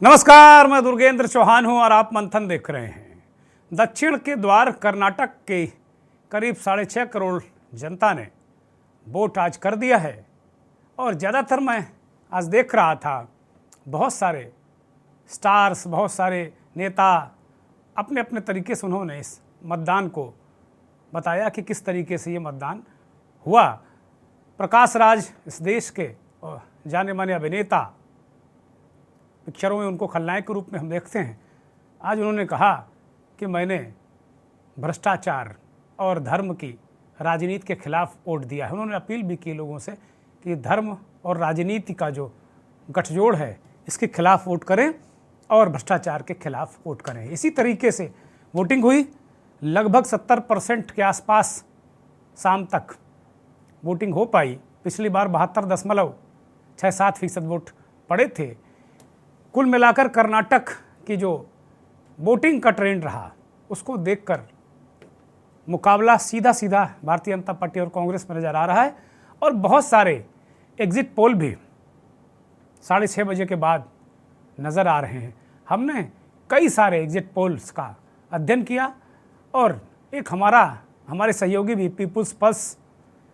नमस्कार, मैं दुर्गेंद्र चौहान हूं और आप मंथन देख रहे हैं। दक्षिण के द्वार कर्नाटक के करीब 6.5 करोड़ जनता ने वोट आज कर दिया है और ज़्यादातर मैं आज देख रहा था बहुत सारे स्टार्स, बहुत सारे नेता अपने अपने तरीके से उन्होंने इस मतदान को बताया कि किस तरीके से ये मतदान हुआ। प्रकाश राज इस देश के जाने माने अभिनेता, पिक्चरों में उनको खलनायक के रूप में हम देखते हैं। आज उन्होंने कहा कि मैंने भ्रष्टाचार और धर्म की राजनीति के खिलाफ वोट दिया है। उन्होंने अपील भी की लोगों से कि धर्म और राजनीति का जो गठजोड़ है इसके खिलाफ वोट करें और भ्रष्टाचार के खिलाफ वोट करें। इसी तरीके से वोटिंग हुई। लगभग 70% के आसपास शाम तक वोटिंग हो पाई। पिछली बार 72.67% वोट पड़े थे। कुल मिलाकर कर्नाटक की जो वोटिंग का ट्रेंड रहा उसको देखकर मुकाबला सीधा सीधा भारतीय जनता पार्टी और कांग्रेस में नज़र आ रहा है। और बहुत सारे एग्जिट पोल भी 6:30 बजे के बाद नज़र आ रहे हैं। हमने कई सारे एग्जिट पोल्स का अध्ययन किया और एक हमारे सहयोगी भी पीपुल्स पल्स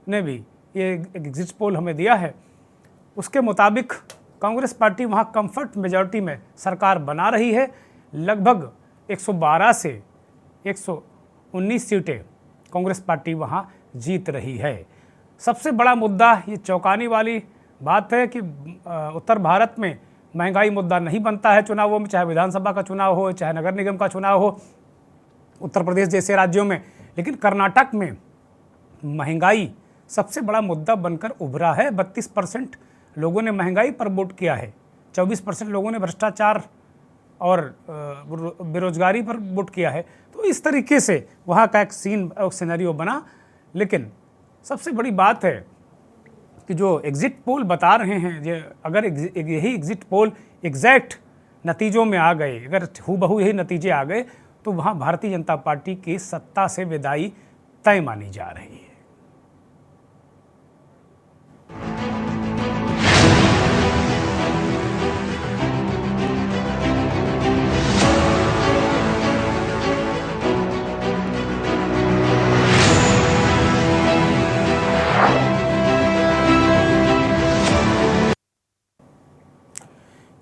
ने भी ये एग्जिट पोल हमें दिया है। उसके मुताबिक कांग्रेस पार्टी वहाँ कंफर्ट मेजॉरिटी में सरकार बना रही है। लगभग 112 से 119 सीटें कांग्रेस पार्टी वहाँ जीत रही है। सबसे बड़ा मुद्दा ये चौंकाने वाली बात है कि उत्तर भारत में महंगाई मुद्दा नहीं बनता है चुनावों में, चाहे विधानसभा का चुनाव हो, चाहे नगर निगम का चुनाव हो, उत्तर प्रदेश जैसे राज्यों में। लेकिन कर्नाटक में महंगाई सबसे बड़ा मुद्दा बनकर उभरा है। 32% लोगों ने महंगाई पर वोट किया है, 24% लोगों ने भ्रष्टाचार और बेरोजगारी पर वोट किया है। तो इस तरीके से वहाँ का एक सिनेरियो बना। लेकिन सबसे बड़ी बात है कि जो एग्जिट पोल बता रहे हैं, ये अगर यही एग्जिट पोल एग्जैक्ट नतीजों में आ गए, अगर हूबहू यही नतीजे आ गए, तो वहाँ भारतीय जनता पार्टी की सत्ता से विदाई तय मानी जा रही है।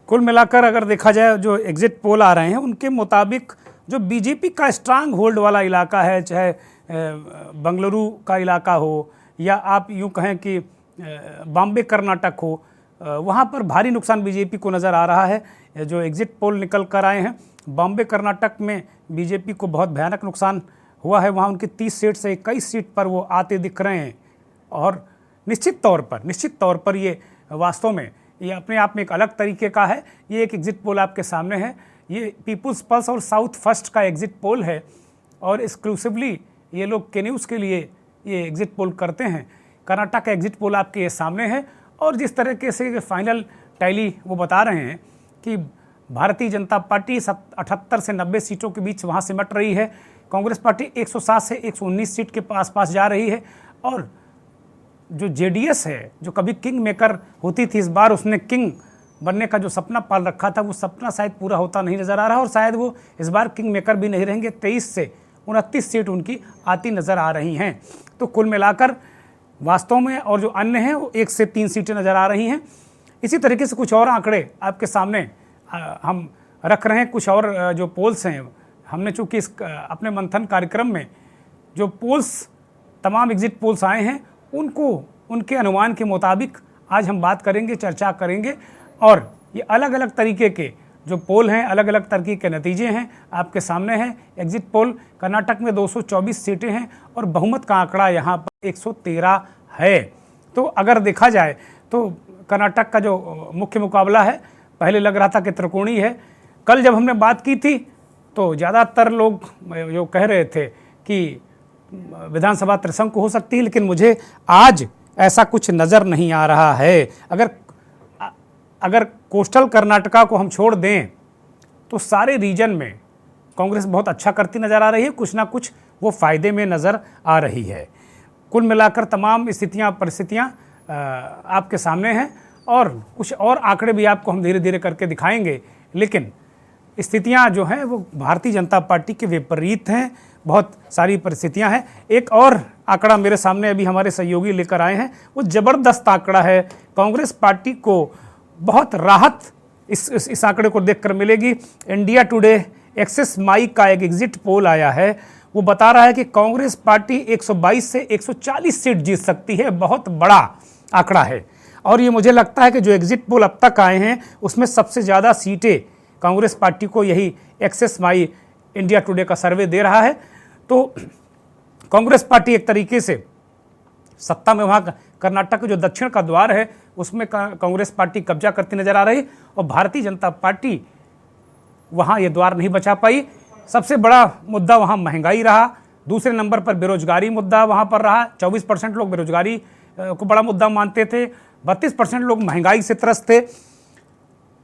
कुल मिलाकर अगर देखा जाए जो एग्जिट पोल आ रहे हैं उनके मुताबिक जो बीजेपी का स्ट्रांग होल्ड वाला इलाका है, चाहे बंगलुरु का इलाका हो या आप यूँ कहें कि बॉम्बे कर्नाटक हो, वहाँ पर भारी नुकसान बीजेपी को नज़र आ रहा है। जो एग्जिट पोल निकल कर आए हैं, बॉम्बे कर्नाटक में बीजेपी को बहुत भयानक नुकसान हुआ है। वहाँ उनकी 30 सीट से 21 सीट पर वो आते दिख रहे हैं। और निश्चित तौर पर ये वास्तव में ये अपने आप में एक अलग तरीके का है। ये एक एग्जिट पोल आपके सामने है। ये पीपुल्स पल्स और साउथ फर्स्ट का एग्जिट पोल है और एक्सक्लूसिवली ये लोग के न्यूज़ के लिए ये एग्जिट पोल करते हैं। कर्नाटक का एग्जिट पोल आपके ये सामने है और जिस तरीके से ये फाइनल टैली वो बता रहे हैं कि भारतीय जनता पार्टी 78 से 90 सीटों के बीच वहाँ सिमट रही है। कांग्रेस पार्टी 107 से 119 सीट के आसपास जा रही है। और जो जेडीएस है, जो कभी किंग मेकर होती थी, इस बार उसने किंग बनने का जो सपना पाल रखा था वो सपना शायद पूरा होता नहीं नज़र आ रहा और शायद वो इस बार किंग मेकर भी नहीं रहेंगे। 23 से 29 सीट उनकी आती नज़र आ रही हैं। तो कुल मिलाकर वास्तव में और जो अन्य हैं वो 1 से 3 सीटें नज़र आ रही हैं। इसी तरीके से कुछ और आंकड़े आपके सामने हम रख रहे हैं। कुछ और जो पोल्स हैं, हमने चूँकि इस अपने मंथन कार्यक्रम में जो पोल्स तमाम एग्जिट पोल्स आए हैं उनके अनुमान के मुताबिक आज हम बात करेंगे, चर्चा करेंगे। और ये अलग अलग तरीके के जो पोल हैं, अलग अलग तरीके के नतीजे हैं आपके सामने हैं। एग्जिट पोल कर्नाटक में 224 सीटें हैं और बहुमत का आंकड़ा यहाँ पर 113 है। तो अगर देखा जाए तो कर्नाटक का जो मुख्य मुकाबला है, पहले लग रहा था कि त्रिकोणीय है। कल जब हमने बात की थी तो ज़्यादातर लोग जो कह रहे थे कि विधानसभा त्रिशंकु हो सकती है, लेकिन मुझे आज ऐसा कुछ नज़र नहीं आ रहा है। अगर कोस्टल कर्नाटका को हम छोड़ दें तो सारे रीजन में कांग्रेस बहुत अच्छा करती नज़र आ रही है, कुछ ना कुछ वो फ़ायदे में नज़र आ रही है। कुल मिलाकर तमाम परिस्थितियाँ आपके सामने हैं और कुछ और आंकड़े भी आपको हम धीरे धीरे करके दिखाएंगे। लेकिन स्थितियां जो हैं वो भारतीय जनता पार्टी के विपरीत हैं। बहुत सारी परिस्थितियां हैं। एक और आंकड़ा मेरे सामने अभी हमारे सहयोगी लेकर आए हैं, वो ज़बरदस्त आंकड़ा है। कांग्रेस पार्टी को बहुत राहत इस आंकड़े को देखकर मिलेगी। इंडिया टुडे एक्सिस माई का एक एग्जिट पोल आया है, वो बता रहा है कि कांग्रेस पार्टी 122 से 140 सीट जीत सकती है। बहुत बड़ा आंकड़ा है। और ये मुझे लगता है कि जो एग्जिट पोल अब तक आए हैं उसमें सबसे ज़्यादा सीटें कांग्रेस पार्टी को यही एक्सिस माई इंडिया टुडे का सर्वे दे रहा है। तो कांग्रेस पार्टी एक तरीके से सत्ता में, वहाँ कर्नाटक का जो दक्षिण का द्वार है उसमें कांग्रेस पार्टी कब्जा करती नजर आ रही, और भारतीय जनता पार्टी वहाँ ये द्वार नहीं बचा पाई। सबसे बड़ा मुद्दा वहाँ महंगाई रहा। दूसरे नंबर पर बेरोजगारी मुद्दा वहाँ पर रहा। 24% लोग बेरोजगारी को बड़ा मुद्दा मानते थे, 32% लोग महंगाई से त्रस्त थे,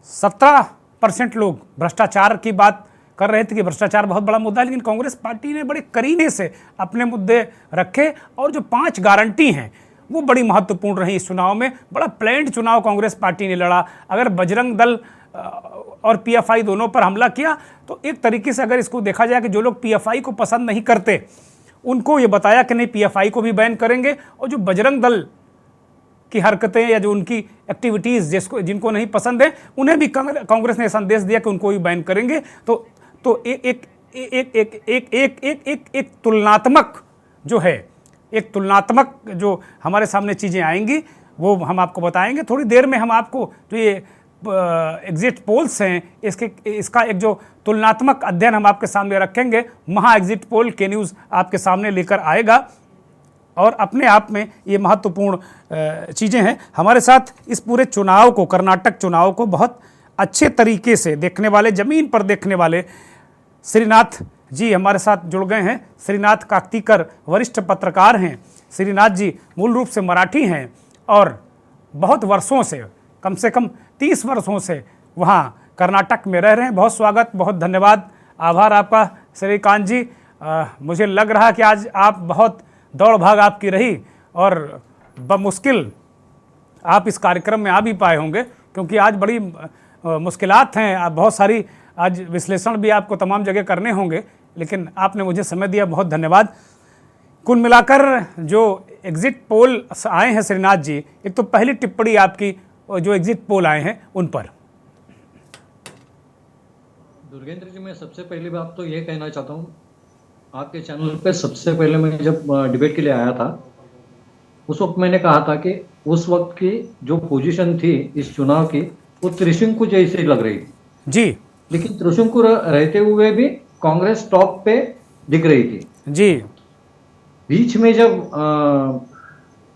17% लोग भ्रष्टाचार की बात कर रहे थे कि भ्रष्टाचार बहुत बड़ा मुद्दा है। लेकिन कांग्रेस पार्टी ने बड़े करीने से अपने मुद्दे रखे, और जो 5 गारंटी हैं वो बड़ी महत्वपूर्ण रही इस चुनाव में। बड़ा प्लान्ड चुनाव कांग्रेस पार्टी ने लड़ा। अगर बजरंग दल और पीएफआई दोनों पर हमला किया तो एक तरीके से अगर इसको देखा जाए कि जो लोग पीएफआई को पसंद नहीं करते उनको ये बताया कि नहीं, पीएफआई को भी बैन करेंगे, और जो बजरंग दल की हरकतें या जो उनकी एक्टिविटीज़ जिनको नहीं पसंद है उन्हें भी कांग्रेस ने संदेश दिया कि उनको भी बैन करेंगे। तो एक तुलनात्मक जो है, एक तुलनात्मक जो हमारे सामने चीज़ें आएंगी वो हम आपको बताएंगे। थोड़ी देर में हम आपको जो ये एग्जिट पोल्स हैं इसका एक जो तुलनात्मक अध्ययन हम आपके सामने रखेंगे, महा एग्जिट पोल के न्यूज़ आपके सामने लेकर आएगा। और अपने आप में ये महत्वपूर्ण चीज़ें हैं। हमारे साथ इस पूरे चुनाव को, कर्नाटक चुनाव को बहुत अच्छे तरीके से देखने वाले, ज़मीन पर देखने वाले श्रीनाथ जी हमारे साथ जुड़ गए हैं। श्रीनाथ काकतीकर वरिष्ठ पत्रकार हैं। श्रीनाथ जी मूल रूप से मराठी हैं और बहुत वर्षों से, कम से कम 30 वर्षों से वहाँ कर्नाटक में रह रहे हैं। बहुत स्वागत, बहुत धन्यवाद, आभार आपका श्रीकांत जी। मुझे लग रहा कि आज आप बहुत दौड़ भाग आपकी रही और बमुश्किल आप इस कार्यक्रम में आ भी पाए होंगे, क्योंकि आज बड़ी मुश्किलात हैं। आप बहुत सारी आज विश्लेषण भी आपको तमाम जगह करने होंगे, लेकिन आपने मुझे समय दिया, बहुत धन्यवाद। कुल मिलाकर जो एग्जिट पोल आए हैं श्रीनाथ जी, एक तो पहली टिप्पणी आपकी जो एग्जिट पोल आए हैं उन पर। दुर्गेंद्र जी, मैं सबसे पहली बात तो ये कहना चाहता हूँ, आपके चैनल पे सबसे पहले मैं जब डिबेट के लिए आया था उस वक्त मैंने कहा था कि उस वक्त की जो पोजीशन थी इस चुनाव की वो त्रिशंकु जैसी लग रही थी जी, लेकिन त्रिशंकु रहते हुए भी कांग्रेस टॉप पे दिख रही थी जी। बीच में जब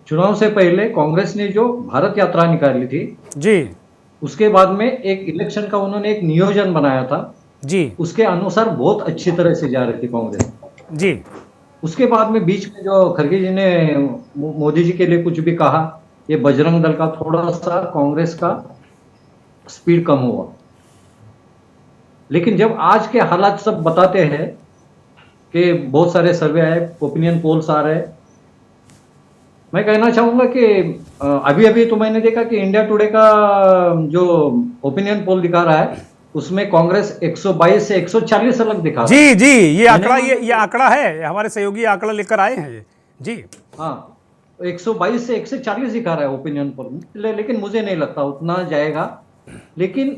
चुनाव से पहले कांग्रेस ने जो भारत यात्रा निकाली थी जी, उसके बाद में एक इलेक्शन का उन्होंने एक नियोजन बनाया था जी, उसके अनुसार बहुत अच्छी तरह से जा रही थी कांग्रेस जी। उसके बाद में बीच में जो खड़गे जी ने मोदी जी के लिए कुछ भी कहा, ये बजरंग दल का थोड़ा सा कांग्रेस का स्पीड कम हुआ। लेकिन जब आज के हालात सब बताते हैं कि बहुत सारे सर्वे आए, ओपिनियन पोल्स आ रहे हैं, मैं कहना चाहूंगा कि अभी अभी तो मैंने देखा कि इंडिया टुडे का जो ओपिनियन पोल दिखा रहा है उसमें कांग्रेस 122 से 140 अलग दिखा रहा है। जी जी, ये आंकड़ा ये आंकड़ा है, हमारे सहयोगी आंकड़ा लेकर आए हैं ये जी। हाँ, 122 से 140 दिखा रहा है ओपिनियन पोल, लेकिन मुझे नहीं लगता उतना जाएगा। लेकिन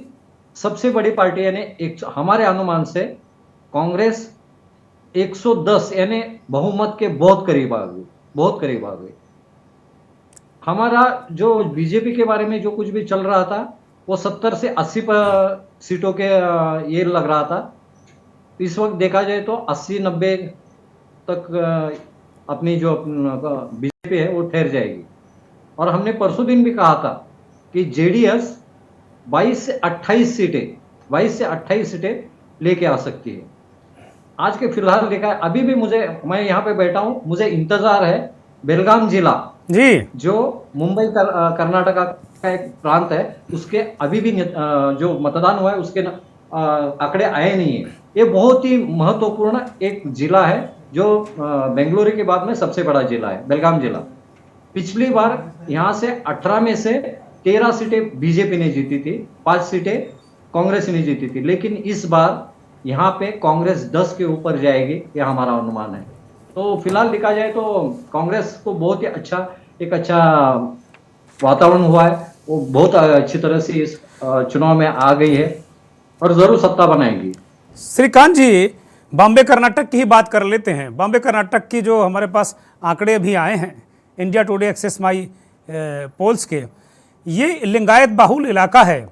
सबसे बड़ी पार्टी यानी हमारे अनुमान से कांग्रेस 110 यानी बहुमत के बहुत करीब आ गई, बहुत करीब आ गई। हमारा जो बीजेपी के बारे में जो कुछ भी चल रहा था वो 70 से 80 सीटों के ये लग रहा था। इस वक्त देखा जाए तो 80-90 तक अपनी जो बीजेपी है वो ठहर जाएगी। और हमने परसों दिन भी कहा था कि जेडीएस 22 से 28 सीटें लेके आ सकती है। आज के फिलहाल देखा है, अभी भी मैं यहाँ पे बैठा हूँ, मुझे इंतजार है बेलगाम जिला जी, जो मुंबई कर्नाटका का एक प्रांत है, उसके अभी भी जो मतदान हुआ है उसके आंकड़े आए नहीं है। ये बहुत ही महत्वपूर्ण एक जिला है जो बेंगलुरु के बाद में सबसे बड़ा जिला है, बेलगाम जिला। पिछली बार यहाँ से 18 में से 13 सीटें बीजेपी ने जीती थी, 5 सीटें कांग्रेस ही नहीं जीती थी, लेकिन इस बार यहाँ पे कांग्रेस 10 के ऊपर जाएगी, ये हमारा अनुमान है। तो फिलहाल देखा जाए तो कांग्रेस को बहुत ही एक अच्छा वातावरण हुआ है, वो बहुत अच्छी तरह से इस चुनाव में आ गई है और जरूर सत्ता बनाएगी। श्रीकांत जी, बॉम्बे कर्नाटक की ही बात कर लेते हैं। बॉम्बे कर्नाटक की जो हमारे पास आंकड़े अभी आए हैं इंडिया टुडे एक्सेस माई पोल्स के, ये लिंगायत बाहुल इलाका है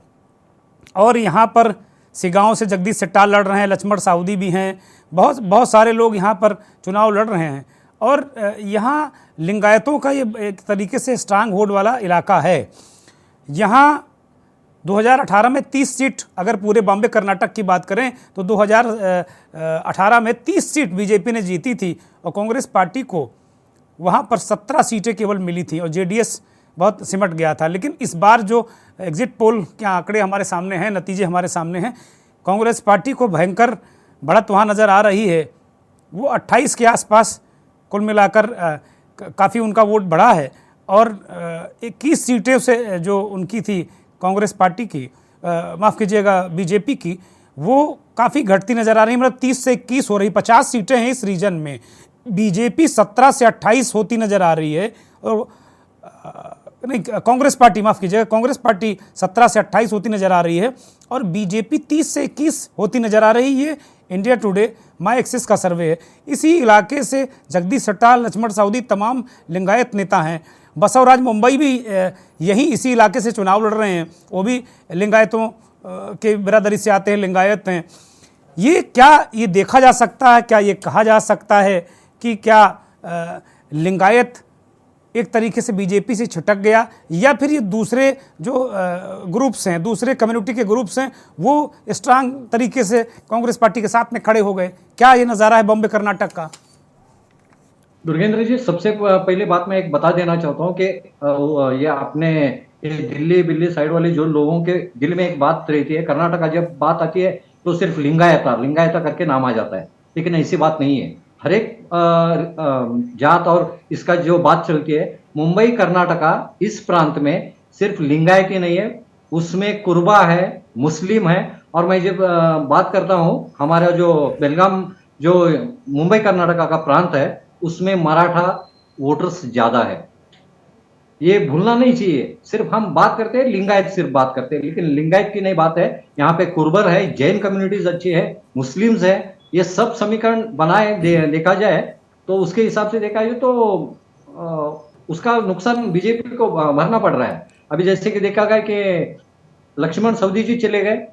और यहाँ पर सिगांव से जगदीश शेट्टार लड़ रहे हैं, लक्ष्मण साउदी भी हैं, बहुत बहुत सारे लोग यहाँ पर चुनाव लड़ रहे हैं और यहाँ लिंगायतों का ये एक तरीके से स्ट्रांग होल्ड वाला इलाका है। यहाँ 2018 में 30 सीट, अगर पूरे बॉम्बे कर्नाटक की बात करें तो 2018 में 30 सीट बीजेपी ने जीती थी और कांग्रेस पार्टी को वहाँ पर 17 सीटें केवल मिली थी और जेडीएस बहुत सिमट गया था। लेकिन इस बार जो एग्जिट पोल के आंकड़े हमारे सामने हैं, नतीजे हमारे सामने हैं, कांग्रेस पार्टी को भयंकर बढ़त वहाँ नज़र आ रही है। वो 28 के आसपास कुल मिलाकर काफ़ी उनका वोट बढ़ा है और 21 सीटें से जो उनकी थी कांग्रेस पार्टी की, माफ़ कीजिएगा बीजेपी की, वो काफ़ी घटती नज़र आ रही है। मतलब 30 से 21 हो रही, 50 सीटें हैं इस रीजन में, बीजेपी 17 से 28 होती नज़र आ रही है और नहीं, कांग्रेस पार्टी, माफ़ कीजिएगा, कांग्रेस पार्टी 17 से 28 होती नज़र आ रही है और बीजेपी 30 से 21 होती नज़र आ रही है। ये इंडिया टुडे माई एक्सेस का सर्वे है। इसी इलाके से जगदीश शेट्टार, लक्ष्मण साउदी, तमाम लिंगायत नेता हैं। बसवराज मुंबई भी यहीं इसी इलाके से चुनाव लड़ रहे हैं, वो भी लिंगायतों के बिरादरी से आते हैं, लिंगायत हैं। ये क्या ये देखा जा सकता है, क्या ये कहा जा सकता है कि क्या लिंगायत एक तरीके से बीजेपी से छिटक गया, या फिर ये दूसरे जो ग्रुप्स हैं, दूसरे कम्युनिटी के ग्रुप्स हैं, वो स्ट्रांग तरीके से कांग्रेस पार्टी के साथ में खड़े हो गए? क्या ये नज़ारा है बॉम्बे कर्नाटक का? दुर्गेंद्र जी, सबसे पहले बात मैं एक बता देना चाहता हूँ कि ये अपने दिल्ली साइड वाले जो लोगों के दिल में एक बात रहती है, कर्नाटका जब बात आती है तो सिर्फ लिंगायता करके नाम आ जाता है, लेकिन ऐसी बात नहीं है। हर एक जात और इसका जो बात चलती है, मुंबई कर्नाटका इस प्रांत में सिर्फ लिंगायत ही नहीं है, उसमें कुर्बा है, मुस्लिम है। और मैं जब बात करता हूँ, हमारा जो बेलगाम जो मुंबई कर्नाटका का प्रांत है, उसमें मराठा वोटर्स ज्यादा है, ये भूलना नहीं चाहिए। सिर्फ हम बात करते हैं लिंगायत, सिर्फ बात करते हैं, लेकिन लिंगायत की नहीं बात है। यहाँ पे कुर्बर है, जैन कम्युनिटीज अच्छी है, मुस्लिम्स है, ये सब समीकरण बनाए देखा जाए तो उसके हिसाब से देखा जाए तो उसका नुकसान बीजेपी को भरना पड़ रहा है। अभी जैसे कि देखा गया कि लक्ष्मण साउदी जी चले गए।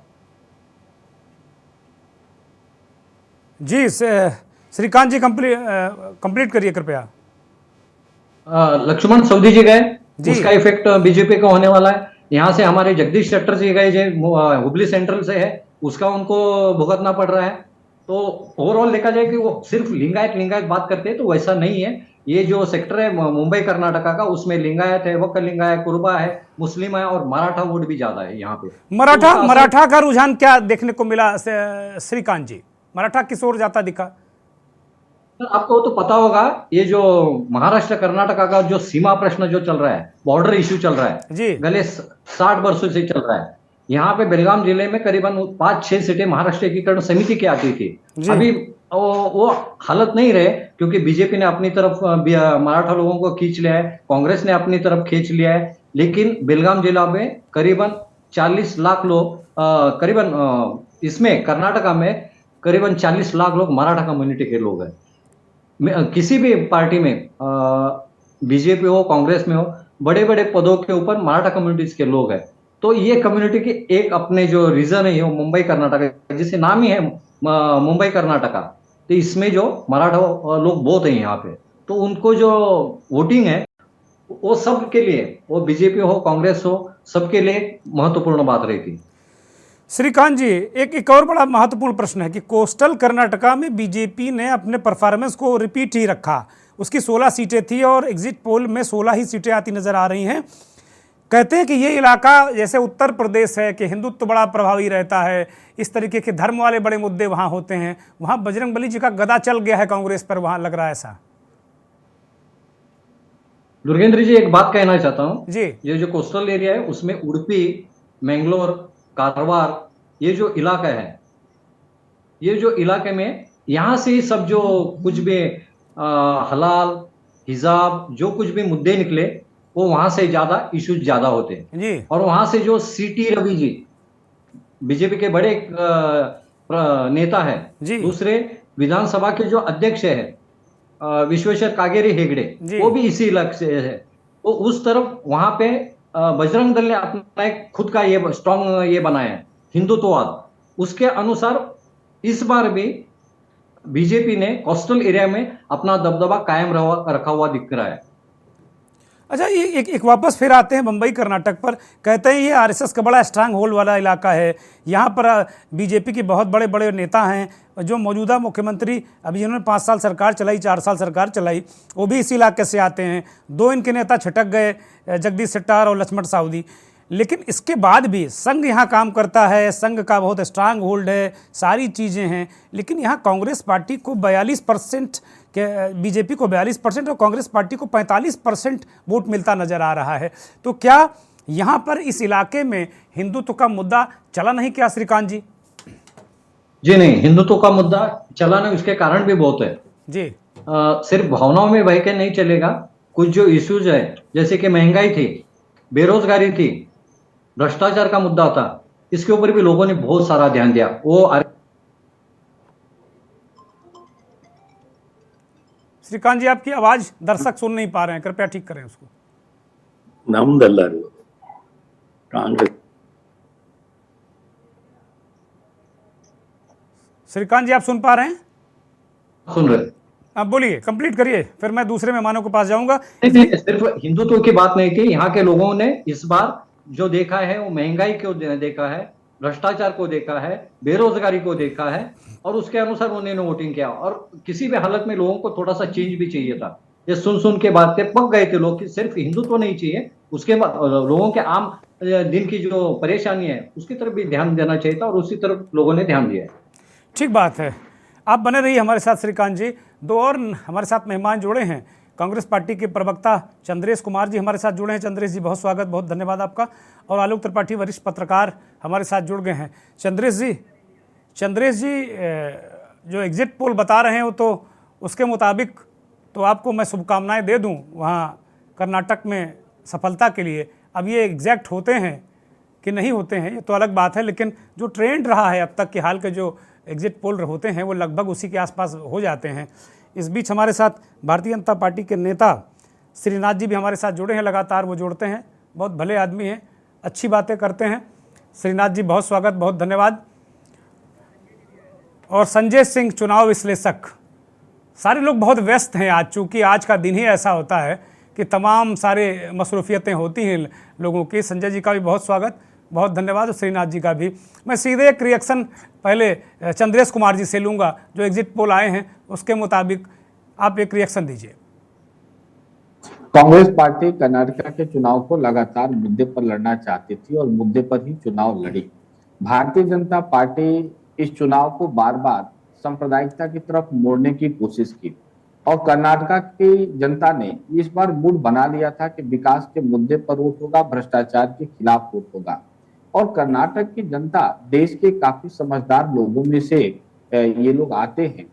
जी श्रीकांत जी, कंप्लीट करिए कृपया। लक्ष्मण साउदी जी गए, उसका इफेक्ट बीजेपी का होने वाला है। यहाँ से हमारे जगदीश शेट्टर जी गए, जो हुबली सेंट्रल से है, उसका उनको भुगतना पड़ रहा है। तो ओवरऑल देखा जाए कि वो सिर्फ लिंगायत बात करते हैं, तो वैसा नहीं है। ये जो सेक्टर है मुंबई कर्नाटका का, उसमें लिंगायत है, वक्क लिंगायत, कुर्बा है, मुस्लिम है और मराठा वोट भी ज्यादा है यहाँ पे। मराठा का रुझान क्या देखने को मिला श्रीकांत जी? मराठा किस ओर जाता दिखा? आपको तो पता होगा, ये जो महाराष्ट्र कर्नाटका का जो सीमा प्रश्न जो चल रहा है, बॉर्डर इश्यू चल रहा है जी, गले 60 वर्षों से चल रहा है। यहाँ पे बेलगाम जिले में करीबन 5-6 सीटें महाराष्ट्र एकीकरण समिति की आती थी। अभी वो हालत नहीं रहे, क्योंकि बीजेपी ने अपनी तरफ मराठा लोगों को खींच लिया है, कांग्रेस ने अपनी तरफ खींच लिया है। लेकिन बेलगाम जिला में करीबन 40 लाख लोग, करीबन इसमें कर्नाटका में करीबन 40 लाख लोग मराठा कम्युनिटी के लोग हैं। किसी भी पार्टी में, बीजेपी हो, कांग्रेस में हो, बड़े बड़े पदों के ऊपर मराठा कम्युनिटीज के लोग हैं। तो ये कम्युनिटी के एक अपने जो रीजन है, वो मुंबई कर्नाटका, जिसे नाम ही है मुंबई कर्नाटका, तो इसमें जो मराठा लोग बहुत हैं यहाँ पे, तो उनको जो वोटिंग है वो सब के लिए, वो बीजेपी हो, कांग्रेस हो, सबके लिए महत्वपूर्ण बात रहती। श्रीकांत जी, एक और बड़ा महत्वपूर्ण प्रश्न है कि कोस्टल कर्नाटका में बीजेपी ने अपने परफॉर्मेंस को रिपीट ही रखा। उसकी 16 सीटें थी और एग्जिट पोल में 16 ही सीटें आती नजर आ रही हैं। कहते हैं कि ये इलाका जैसे उत्तर प्रदेश है कि हिंदुत्व बड़ा प्रभावी रहता है, इस तरीके के धर्म वाले बड़े मुद्दे वहाँ होते हैं। वहाँ बजरंगबली जी का गदा चल गया है कांग्रेस पर, वहाँ लग रहा है ऐसा। दुर्गेंद्र जी, एक बात कहना चाहता हूँ जी, ये जो कोस्टल एरिया है, उसमें उडुपी, मैंगलोर, कारवार, ये जो इलाका है, ये जो इलाके में यहाँ से ही सब जो कुछ भी हलाल हिजाब जो कुछ भी मुद्दे निकले वो वहां से ज्यादा इश्यूज ज्यादा होते हैं। जी और वहां से जो सीटी रवि जी बीजेपी के बड़े नेता है, जी दूसरे विधानसभा के जो अध्यक्ष है विश्वेश्वर कागेरी हेगड़े, जी वो भी इसी इलाके से है। तो उस तरफ वहां पे बजरंग दल ने अपना एक खुद का ये स्ट्रॉन्ग ये बनाया है हिंदुत्ववाद। उसके अनुसार इस बार भी बीजेपी ने कोस्टल एरिया में अपना दबदबा कायम रखा हुआ दिख रहा है। अच्छा, ये एक वापस फिर आते हैं मुंबई कर्नाटक पर। कहते हैं ये आरएसएस का बड़ा स्ट्रांग होल्ड वाला इलाका है, यहाँ पर बीजेपी के बहुत बड़े बड़े नेता हैं। जो मौजूदा मुख्यमंत्री अभी जिन्होंने 5 साल सरकार चलाई, 4 साल सरकार चलाई, वो भी इसी इलाके से आते हैं। 2 इनके नेता छिटक गए, जगदीश शेट्टार और लक्ष्मण सावदी। लेकिन इसके बाद भी संघ यहाँ काम करता है, संघ का बहुत स्ट्रांग होल्ड है, सारी चीज़ें हैं। लेकिन यहाँ कांग्रेस पार्टी को 42% के, बीजेपी को 42% और कांग्रेस पार्टी को 45% वोट मिलता नजर आ रहा है। तो क्या यहाँ पर इस इलाके में हिंदुत्व का मुद्दा चला नहीं क्या श्रीकांत जी? जी नहीं, हिंदुत्व का मुद्दा चला नहीं, उसके कारण भी बहुत है जी। सिर्फ भावनाओं में बह के नहीं चलेगा। कुछ जो इश्यूज है जैसे कि महंगाई थी, बेरोजगारी थी, भ्रष्टाचार का मुद्दा था, इसके ऊपर भी लोगों ने बहुत सारा ध्यान दिया। वो श्रीकांत जी, आपकी आवाज दर्शक सुन नहीं पा रहे हैं, कृपया ठीक करें उसको। नमदल्लारू कांग्रेस श्रीकांत जी, आप सुन पा रहे हैं? सुन रहे, आप बोलिए, कंप्लीट करिए, फिर मैं दूसरे मेहमानों के पास जाऊंगा। सिर्फ हिंदुत्व की बात नहीं थी। यहाँ के लोगों ने इस बार जो देखा है वो महंगाई को देखा है, भ्रष्टाचार को देखा है, बेरोजगारी को देखा है, और उसके अनुसार उन्होंने वोटिंग किया। और किसी भी हालत में लोगों को थोड़ा सा चेंज भी चाहिए था। ये सुन के बात के पक गए थे लोग कि सिर्फ हिंदुत्व नहीं चाहिए, उसके बाद लोगों के आम दिन की जो परेशानी है उसकी तरफ भी ध्यान देना चाहिए था, और उसी तरफ लोगों ने ध्यान दिया है। ठीक बात है, आप बने रहिए हमारे साथ श्रीकांत जी। 2 और हमारे साथ मेहमान जुड़े हैं, कांग्रेस पार्टी के प्रवक्ता चंद्रेश कुमार जी हमारे साथ जुड़े हैं। चंद्रेश जी, बहुत स्वागत, बहुत धन्यवाद आपका। और आलोक त्रिपाठी, वरिष्ठ पत्रकार, हमारे साथ जुड़ गए हैं। चंद्रेश जी, जो एग्जिट पोल बता रहे हैं वो तो उसके मुताबिक तो आपको मैं शुभकामनाएं दे दूं वहाँ कर्नाटक में सफलता के लिए। अब ये एग्जैक्ट होते हैं कि नहीं होते हैं ये तो अलग बात है, लेकिन जो ट्रेंड रहा है अब तक के हाल के जो एग्जिट पोल होते हैं वो लगभग उसी के आसपास हो जाते हैं। इस बीच हमारे साथ भारतीय जनता पार्टी के नेता श्रीनाथ जी भी हमारे साथ जुड़े हैं, लगातार वो जुड़ते हैं, बहुत भले आदमी हैं, अच्छी बातें करते हैं। श्रीनाथ जी, बहुत स्वागत, बहुत धन्यवाद। और संजय सिंह, चुनाव विश्लेषक। सारे लोग बहुत व्यस्त हैं आज, चूँकि आज का दिन ही ऐसा होता है कि तमाम सारे मसरूफियतें होती हैं लोगों की। संजय जी का भी बहुत स्वागत, बहुत धन्यवाद, और श्रीनाथ जी का भी। मैं सीधे एक रिएक्शन पहले चंद्रेश कुमार जी से लूँगा, जो एग्जिट पोल आए हैं उसके मुताबिक आप एक रिएक्शन दीजिए। कांग्रेस पार्टी कर्नाटक के चुनाव को लगातार मुद्दे पर लड़ना चाहती थी और मुद्दे पर ही चुनाव लड़ी। भारतीय जनता पार्टी इस चुनाव को बार बार सांप्रदायिकता की तरफ मोड़ने की कोशिश की, और कर्नाटक की जनता ने इस बार मूड बना लिया था कि विकास के मुद्दे पर वोट होगा, भ्रष्टाचार के खिलाफ वोट होगा। और कर्नाटक की जनता देश के काफी समझदार लोगों में से ये लोग आते हैं,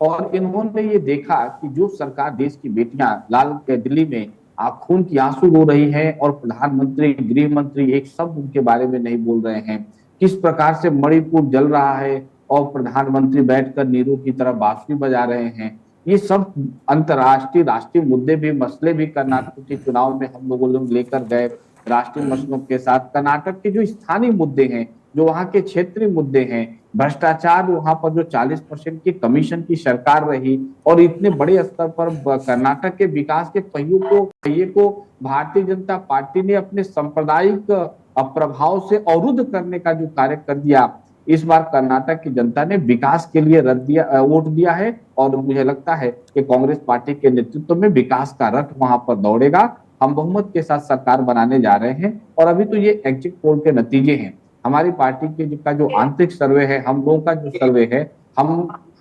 और इन्होंने ये देखा कि जो सरकार देश की बेटियां लाल दिल्ली में खून की आंसू रो रही हैं और प्रधानमंत्री, गृह मंत्री एक शब्द उनके बारे में नहीं बोल रहे हैं, किस प्रकार से मणिपुर जल रहा है और प्रधानमंत्री बैठकर नीरू की तरह बांसुरी बजा रहे हैं, ये सब अंतर्राष्ट्रीय राष्ट्रीय मुद्दे भी, मसले भी कर्नाटक के चुनाव में हम लोगों ने लेकर गए। राष्ट्रीय मसलों के साथ कर्नाटक के जो स्थानीय मुद्दे हैं, जो वहाँ के क्षेत्रीय मुद्दे हैं, भ्रष्टाचार, वहां पर जो 40% की कमीशन की सरकार रही, और इतने बड़े स्तर पर कर्नाटक के विकास के पहिए को भारतीय जनता पार्टी ने अपने सांप्रदायिक प्रभाव से अवरुद्ध करने का जो कार्य कर दिया, इस बार कर्नाटक की जनता ने विकास के लिए वोट दिया है। और मुझे लगता है कि कांग्रेस पार्टी के नेतृत्व में विकास का रथ वहां पर दौड़ेगा। हम बहुमत के साथ सरकार बनाने जा रहे हैं, और अभी तो ये एग्जिट पोल के नतीजे हैं। हमारी पार्टी के का जो आंतरिक सर्वे है, हम लोगों का जो सर्वे है,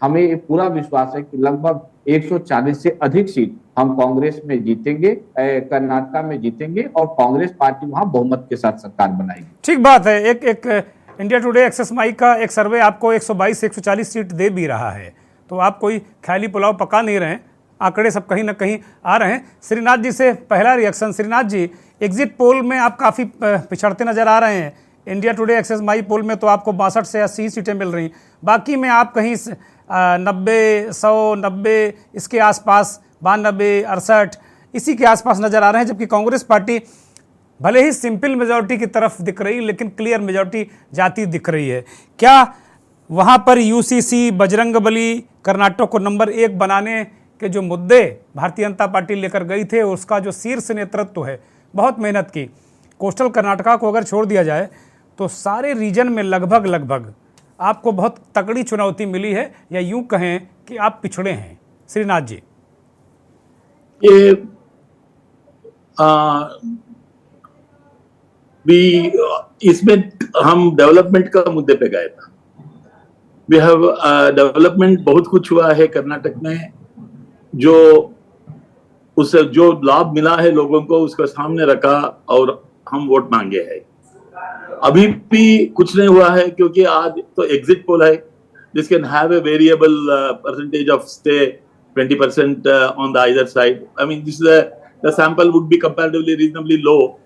हमें पूरा विश्वास है कि लगभग 140 से अधिक सीट हम कांग्रेस में जीतेंगे, कर्नाटक में जीतेंगे, और कांग्रेस पार्टी वहां बहुमत के साथ सरकार बनाएगी। ठीक बात है। एक इंडिया टुडे एक्सेस माई का एक सर्वे आपको 122 से 140 सीट दे भी रहा है, तो आप कोई ख्याली पुलाव पका नहीं रहे हैं, आंकड़े सब कहीं ना कहीं आ रहे हैं। श्रीनाथ जी से पहला reaction. Shrinath ji, exit poll में आप काफ़ी पिछड़ते नज़र आ रहे हैं। इंडिया टुडे एक्सेस माई पोल में तो आपको 62 से 80 सीटें मिल रही, बाकी में आप कहीं 90, 100, 90 इसके आसपास, 92, 68 इसी के आसपास नज़र आ रहे हैं, जबकि कांग्रेस पार्टी भले ही सिंपल मेजॉरिटी की तरफ दिख रही लेकिन क्लियर मेजॉरिटी जाती दिख रही है। क्या वहाँ पर यूसीसी, बजरंगबली, कर्नाटक को नंबर 1 बनाने के जो मुद्दे भारतीय जनता पार्टी लेकर गई थे, उसका जो शीर्ष नेतृत्व है, बहुत मेहनत की। कोस्टल कर्नाटका को अगर छोड़ दिया जाए तो सारे रीजन में लगभग आपको बहुत तगड़ी चुनौती मिली है, या यूं कहें कि आप पिछड़े हैं। श्रीनाथ जी, ये भी इसमें हम डेवलपमेंट का मुद्दे पे गए था। वी हैव डेवलपमेंट बहुत कुछ हुआ है कर्नाटक में, जो उससे जो लाभ मिला है लोगों को उसका सामने रखा और हम वोट मांगे हैं। अभी भी कुछ नहीं हुआ है क्योंकि आज तो एग्जिट पोल है, this can have a variable percentage of stay 20% on the either side. I mean, this is the sample would be comparatively reasonably low,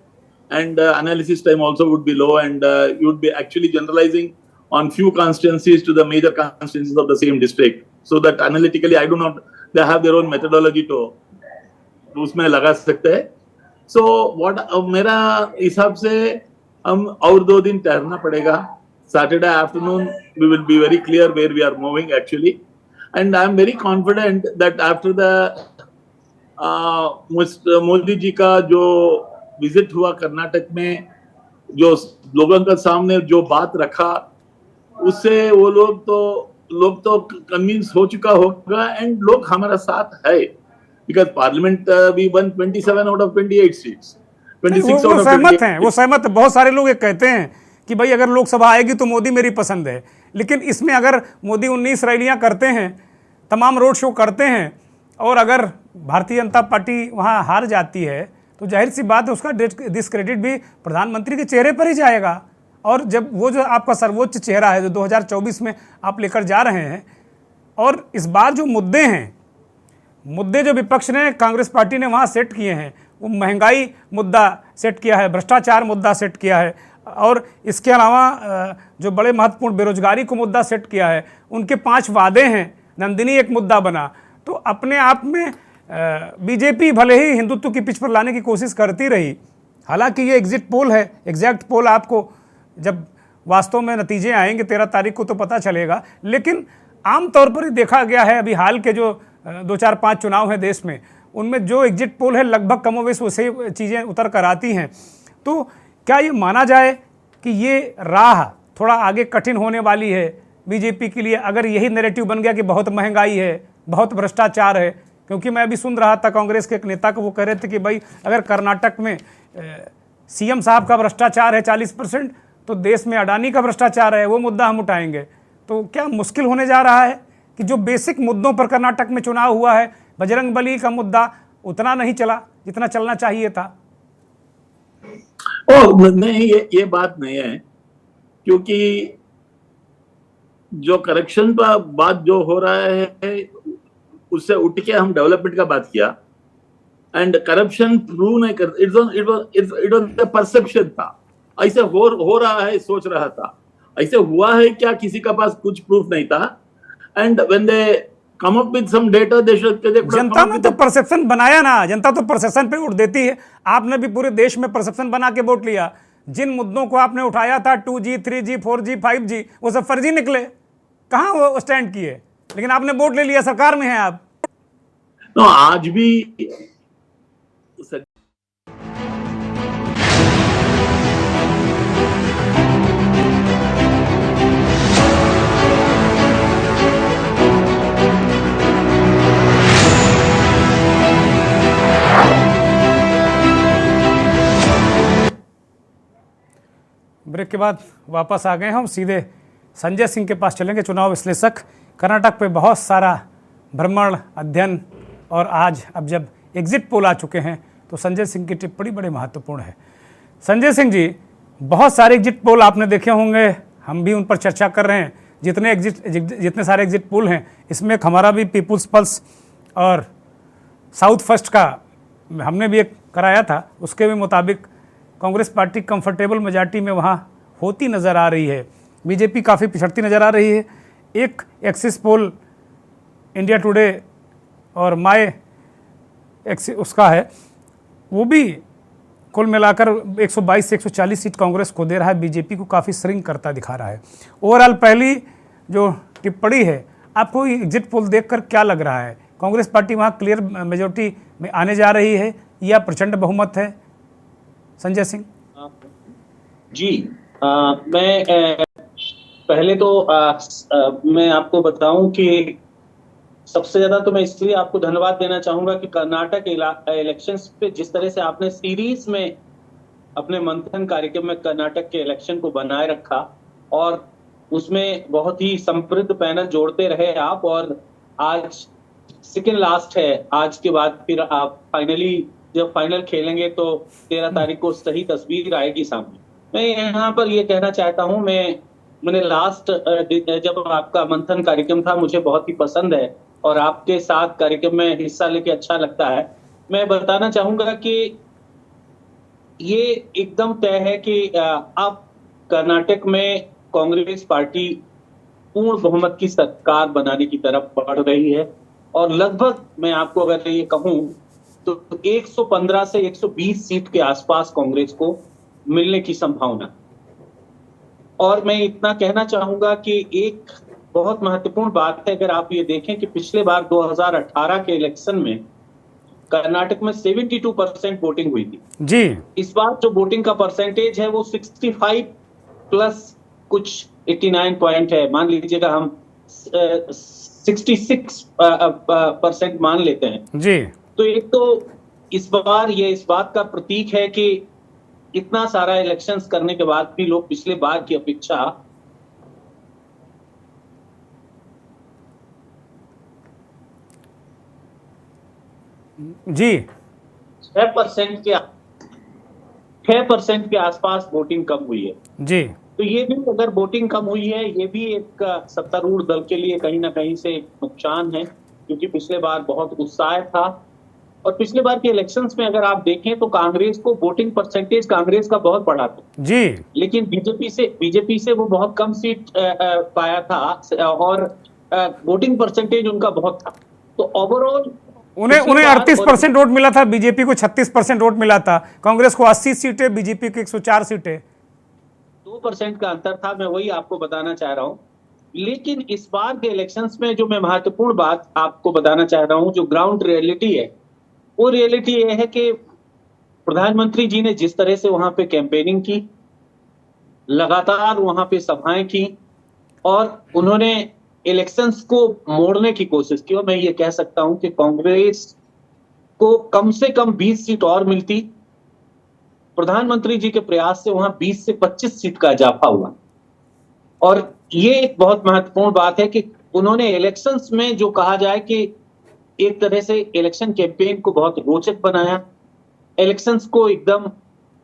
and analysis time also would be low, and you would be actually generalizing on few constituencies to the major constituencies of the same district, so that analytically I do not, they have their own methodology to उसमें लगा सकते हैं। So what मेरा हिसाब से हम और 2 दिन ठहरना पड़ेगा। Saturday afternoon we will be very clear where we are moving actually, and I am very confident that after the Modi ji का जो विजिट हुआ कर्नाटक में, जो लोगों का सामने जो बात रखा, उससे वो लोग तो कन्विंस हो चुका होगा, एंड लोग हमारा साथ है, because parliament we won 27 out of 28 seats, 26 वो सहमत हैं, वो सहमत। बहुत सारे लोग ये कहते हैं कि भाई अगर लोकसभा आएगी तो मोदी मेरी पसंद है, लेकिन इसमें अगर मोदी 19 रैलियां करते हैं, तमाम रोड शो करते हैं, और अगर भारतीय जनता पार्टी वहां हार जाती है तो जाहिर सी बात है उसका डिस्क्रेडिट भी प्रधानमंत्री के चेहरे पर ही जाएगा। और जब वो जो आपका सर्वोच्च चेहरा है जो 2024 में आप लेकर जा रहे हैं, और इस बार जो मुद्दे जो विपक्ष ने, कांग्रेस पार्टी ने वहाँ सेट किए हैं, वो महंगाई मुद्दा सेट किया है, भ्रष्टाचार मुद्दा सेट किया है, और इसके अलावा जो बड़े महत्वपूर्ण बेरोजगारी को मुद्दा सेट किया है, उनके 5 वादे हैं, नंदिनी एक मुद्दा बना। तो अपने आप में बीजेपी भले ही हिंदुत्व की पिच पर लाने की कोशिश करती रही, हालांकि ये एग्जिट पोल है, एग्जैक्ट पोल आपको जब वास्तव में नतीजे आएंगे 13 तारीख को तो पता चलेगा, लेकिन आमतौर पर ही देखा गया है, अभी हाल के जो 2, 4, 5 चुनाव हैं देश में, उनमें जो एग्जिट पोल है लगभग कमोवेश वैसे चीज़ें उतर कर आती हैं। तो क्या ये माना जाए कि ये राह थोड़ा आगे कठिन होने वाली है बीजेपी के लिए, अगर यही नैरेटिव बन गया कि बहुत महंगाई है, बहुत भ्रष्टाचार है? क्योंकि मैं अभी सुन रहा था कांग्रेस के एक नेता को, वो कह रहे थे कि भाई अगर कर्नाटक में सीएम साहब का भ्रष्टाचार है 40%, तो देश में अडानी का भ्रष्टाचार है, वो मुद्दा हम उठाएंगे। तो क्या मुश्किल होने जा रहा है कि जो बेसिक मुद्दों पर कर्नाटक में चुनाव हुआ है, बजरंगबली का मुद्दा उतना नहीं चला जितना चलना चाहिए था? नहीं, ये बात नहीं है, क्योंकि जो करेक्शन का बात जो हो रहा है उससे उठ के हम डेवलपमेंट का बात किया, एंड करप्शन प्रूव नहीं कर, इट वाज परसेप्शन था, ऐसे हो रहा है, सोच रहा था, ऐसे हुआ है क्या, किसी का पास कुछ प्रूफ नहीं था, and when they come up with some data they should, जनता ने तो परसेप्शन बनाया ना, जनता तो परसेप्शन पे वोट देती है। आपने भी पूरे देश में परसेप्शन बना के वोट लिया। जिन मुद्दों को आपने उठाया था 2G, 3G, 4G, 5G, वो सब फर्जी निकले, कहाँ वो स्टैंड किए, लेकिन आपने वोट ले लिया, सरकार में हैं आप। तो आज भी ब्रेक के बाद वापस आ गए हम, सीधे संजय सिंह के पास चलेंगे, चुनाव विश्लेषक। कर्नाटक पे बहुत सारा भ्रमण, अध्ययन, और आज अब जब एग्जिट पोल आ चुके हैं तो संजय सिंह की टिप्पणी बड़ी महत्वपूर्ण है। संजय सिंह जी, बहुत सारे एग्जिट पोल आपने देखे होंगे, हम भी उन पर चर्चा कर रहे हैं। जितने सारे एग्जिट पोल हैं, इसमें एक हमारा भी पीपुल्स पल्स और साउथ फर्स्ट का हमने भी एक कराया था, उसके भी मुताबिक कांग्रेस पार्टी कंफर्टेबल मेजॉरिटी में वहाँ होती नज़र आ रही है। बीजेपी काफ़ी पिछड़ती नज़र आ रही है। एक एक्सिस पोल इंडिया टुडे और माय उसका है, वो भी कुल मिलाकर 122 से 140 सीट कांग्रेस को दे रहा है, बीजेपी को काफ़ी श्रिंक करता दिखा रहा है। ओवरऑल पहली जो टिप्पणी है, आपको एग्जिट पोल देखकर क्या लग रहा है? कांग्रेस पार्टी वहाँ क्लियर मेजॉरिटी में आने जा रही है या प्रचंड बहुमत है? संजय सिंह जी, मैं पहले तो मैं आपको बताऊं कि सबसे ज्यादा तो मैं इसलिए आपको धन्यवाद देना चाहूंगा कि कर्नाटक इलेक्शंस पे जिस तरह से आपने सीरीज में अपने मंथन कार्यक्रम में कर्नाटक के इलेक्शन को बनाए रखा और उसमें बहुत ही समृद्ध पैनल जोड़ते रहे आप, और आज सेकेंड लास्ट है, आज के बाद फिर आप फाइनली जब फाइनल खेलेंगे तो 13 तारीख को सही तस्वीर आएगी सामने। मैं यहाँ पर ये कहना चाहता हूँ, मैंने लास्ट जब आपका मंथन कार्यक्रम था मुझे बहुत ही पसंद है और आपके साथ कार्यक्रम में हिस्सा लेके अच्छा लगता है। मैं बताना चाहूंगा कि ये एकदम तय है कि अब कर्नाटक में कांग्रेस पार्टी पूर्ण बहुमत की सरकार बनाने की तरफ बढ़ रही है और लगभग मैं आपको अगर ये कहूं तो 115 से 120 सीट के आसपास कांग्रेस को मिलने की संभावना। और मैं इतना कहना चाहूंगा कि एक बहुत महत्वपूर्ण बात है, अगर आप ये देखें कि पिछले बार 2018 के इलेक्शन में कर्नाटक में 72% वोटिंग हुई थी जी। इस बार जो वोटिंग का परसेंटेज है वो 65 प्लस कुछ 89 पॉइंट है, मान लीजिएगा हम 66% मान लेते हैं जी। तो एक तो इस बार ये इस बात का प्रतीक है कि इतना सारा इलेक्शंस करने के बाद भी लोग पिछले बार की अपेक्षा जी 6% के आसपास वोटिंग कम हुई है जी। तो ये भी अगर वोटिंग कम हुई है ये भी एक सत्तारूढ़ दल के लिए कहीं ना कहीं से एक नुकसान है, क्योंकि पिछले बार बहुत उत्साह था और पिछले बार के इलेक्शंस में अगर आप देखें तो कांग्रेस को वोटिंग परसेंटेज कांग्रेस का बहुत बढ़ा था जी, लेकिन बीजेपी से वो बहुत कम सीट पाया था और वोटिंग परसेंटेज उनका बहुत था। तो ओवरऑल उन्हें 38% वोट मिला था, बीजेपी को 36% वोट मिला था, कांग्रेस को 80 सीटें, बीजेपी को 104 सीटें, 2% का अंतर था। मैं वही आपको बताना चाह रहा हूं। लेकिन इस बार के इलेक्शंस में जो मैं महत्वपूर्ण बात आपको बताना चाह रहा हूं, जो ग्राउंड रियलिटी है, वो रियलिटी ये है कि प्रधानमंत्री जी ने जिस तरह से वहां पे कैंपेनिंग की, लगातार वहां पे सभाएं की और उन्होंने इलेक्शंस को मोड़ने की कोशिश की, और मैं ये कह सकता हूं कि कांग्रेस को कम से कम 20 सीट और मिलती। प्रधानमंत्री जी के प्रयास से वहां 20 से 25 सीट का इजाफा हुआ और ये एक बहुत महत्वपूर्ण बात है कि उन्होंने इलेक्शंस में जो कहा जाए कि एक तरह से इलेक्शन कैंपेन को बहुत रोचक बनाया, इलेक्शंस को एकदम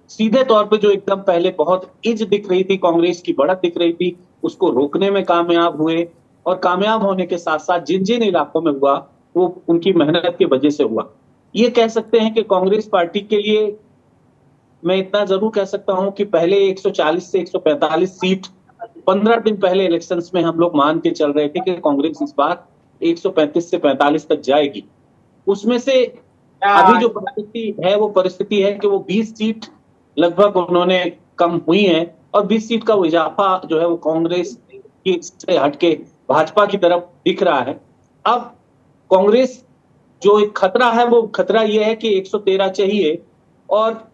सीधे तौर पे जो एकदम पहले बहुत इज दिख रही थी, कांग्रेस की बढ़त दिख रही थी, उसको रोकने में कामयाब हुए और कामयाब होने के साथ साथ जिन जिन इलाकों में हुआ वो उनकी मेहनत की वजह से हुआ। ये कह सकते हैं कि कांग्रेस पार्टी के लिए मैं इतना जरूर कह सकता हूं कि पहले 140 से 145 सीट 15 दिन पहले इलेक्शंस में हम लोग मान के चल रहे थे कि कांग्रेस इस बार 135 से 45 तक जाएगी। उसमें से अभी जो परिस्थिति है कि वो 20 सीट लगभग उन्होंने कम हुई है और 20 सीट का वो इजाफा जो है वो कांग्रेस की से हटके भाजपा की तरफ दिख रहा है। अब कांग्रेस जो एक खतरा है, वो खतरा ये है कि 113 चाहिए और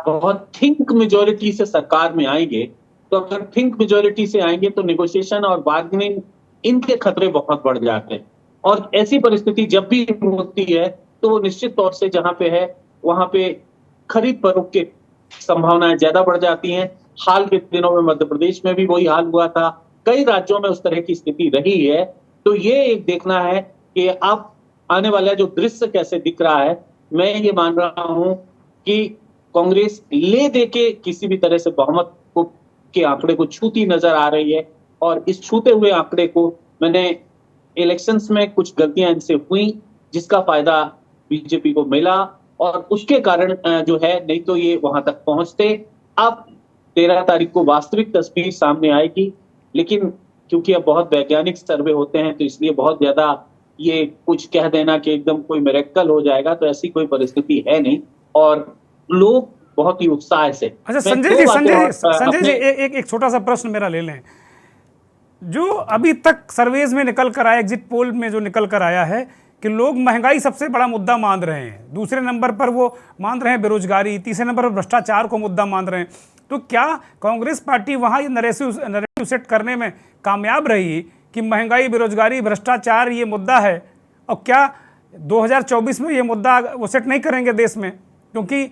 बहुत थिंक मेजोरिटी से सरकार में आएंगे, तो अगर थिंक मेजोरिटी से आएंगे तो नेगोशिएशन और बार्गेनिंग इनके खतरे बहुत बढ़ जाते हैं और ऐसी परिस्थिति जब भी होती है तो वो निश्चित तौर से जहां पे है वहां पे खरीद फरोख्त की संभावनाएं ज्यादा बढ़ जाती हैं। हाल के दिनों में मध्य प्रदेश में भी वही हाल हुआ था, कई राज्यों में उस तरह की स्थिति रही है। तो ये एक देखना है कि अब आने वाला जो दृश्य कैसे दिख रहा है। मैं ये मान रहा हूं कि कांग्रेस ले दे के किसी भी तरह से बहुमत को के आंकड़े को छूती नजर आ रही है। और इस छूते हुए आंकड़े को मैंने इलेक्शंस में कुछ गलतियां इनसे हुई जिसका फायदा बीजेपी को मिला और उसके कारण जो है, नहीं तो ये वहां तक पहुंचते। अब 13 तारीख को वास्तविक तस्वीर सामने आएगी, लेकिन क्योंकि अब बहुत वैज्ञानिक सर्वे होते हैं तो इसलिए बहुत ज्यादा ये कुछ कह देना कि एकदम कोई मिरेकल हो जाएगा, तो ऐसी कोई परिस्थिति है नहीं और लोग बहुत ही उत्साह से। अच्छा संजय जी एक छोटा सा प्रश्न मेरा ले लें। जो अभी तक सर्वेज में निकल कर आया, एग्जिट पोल में जो निकल कर आया है कि लोग महंगाई सबसे बड़ा मुद्दा मान रहे हैं, दूसरे नंबर पर वो मान रहे हैं बेरोजगारी, तीसरे नंबर पर भ्रष्टाचार को मुद्दा मान रहे हैं। तो क्या कांग्रेस पार्टी वहां ये नरेटिव सेट करने में कामयाब रही कि महंगाई, बेरोजगारी, भ्रष्टाचार ये मुद्दा है, और क्या 2024 में ये मुद्दा वो सेट नहीं करेंगे देश में? क्योंकि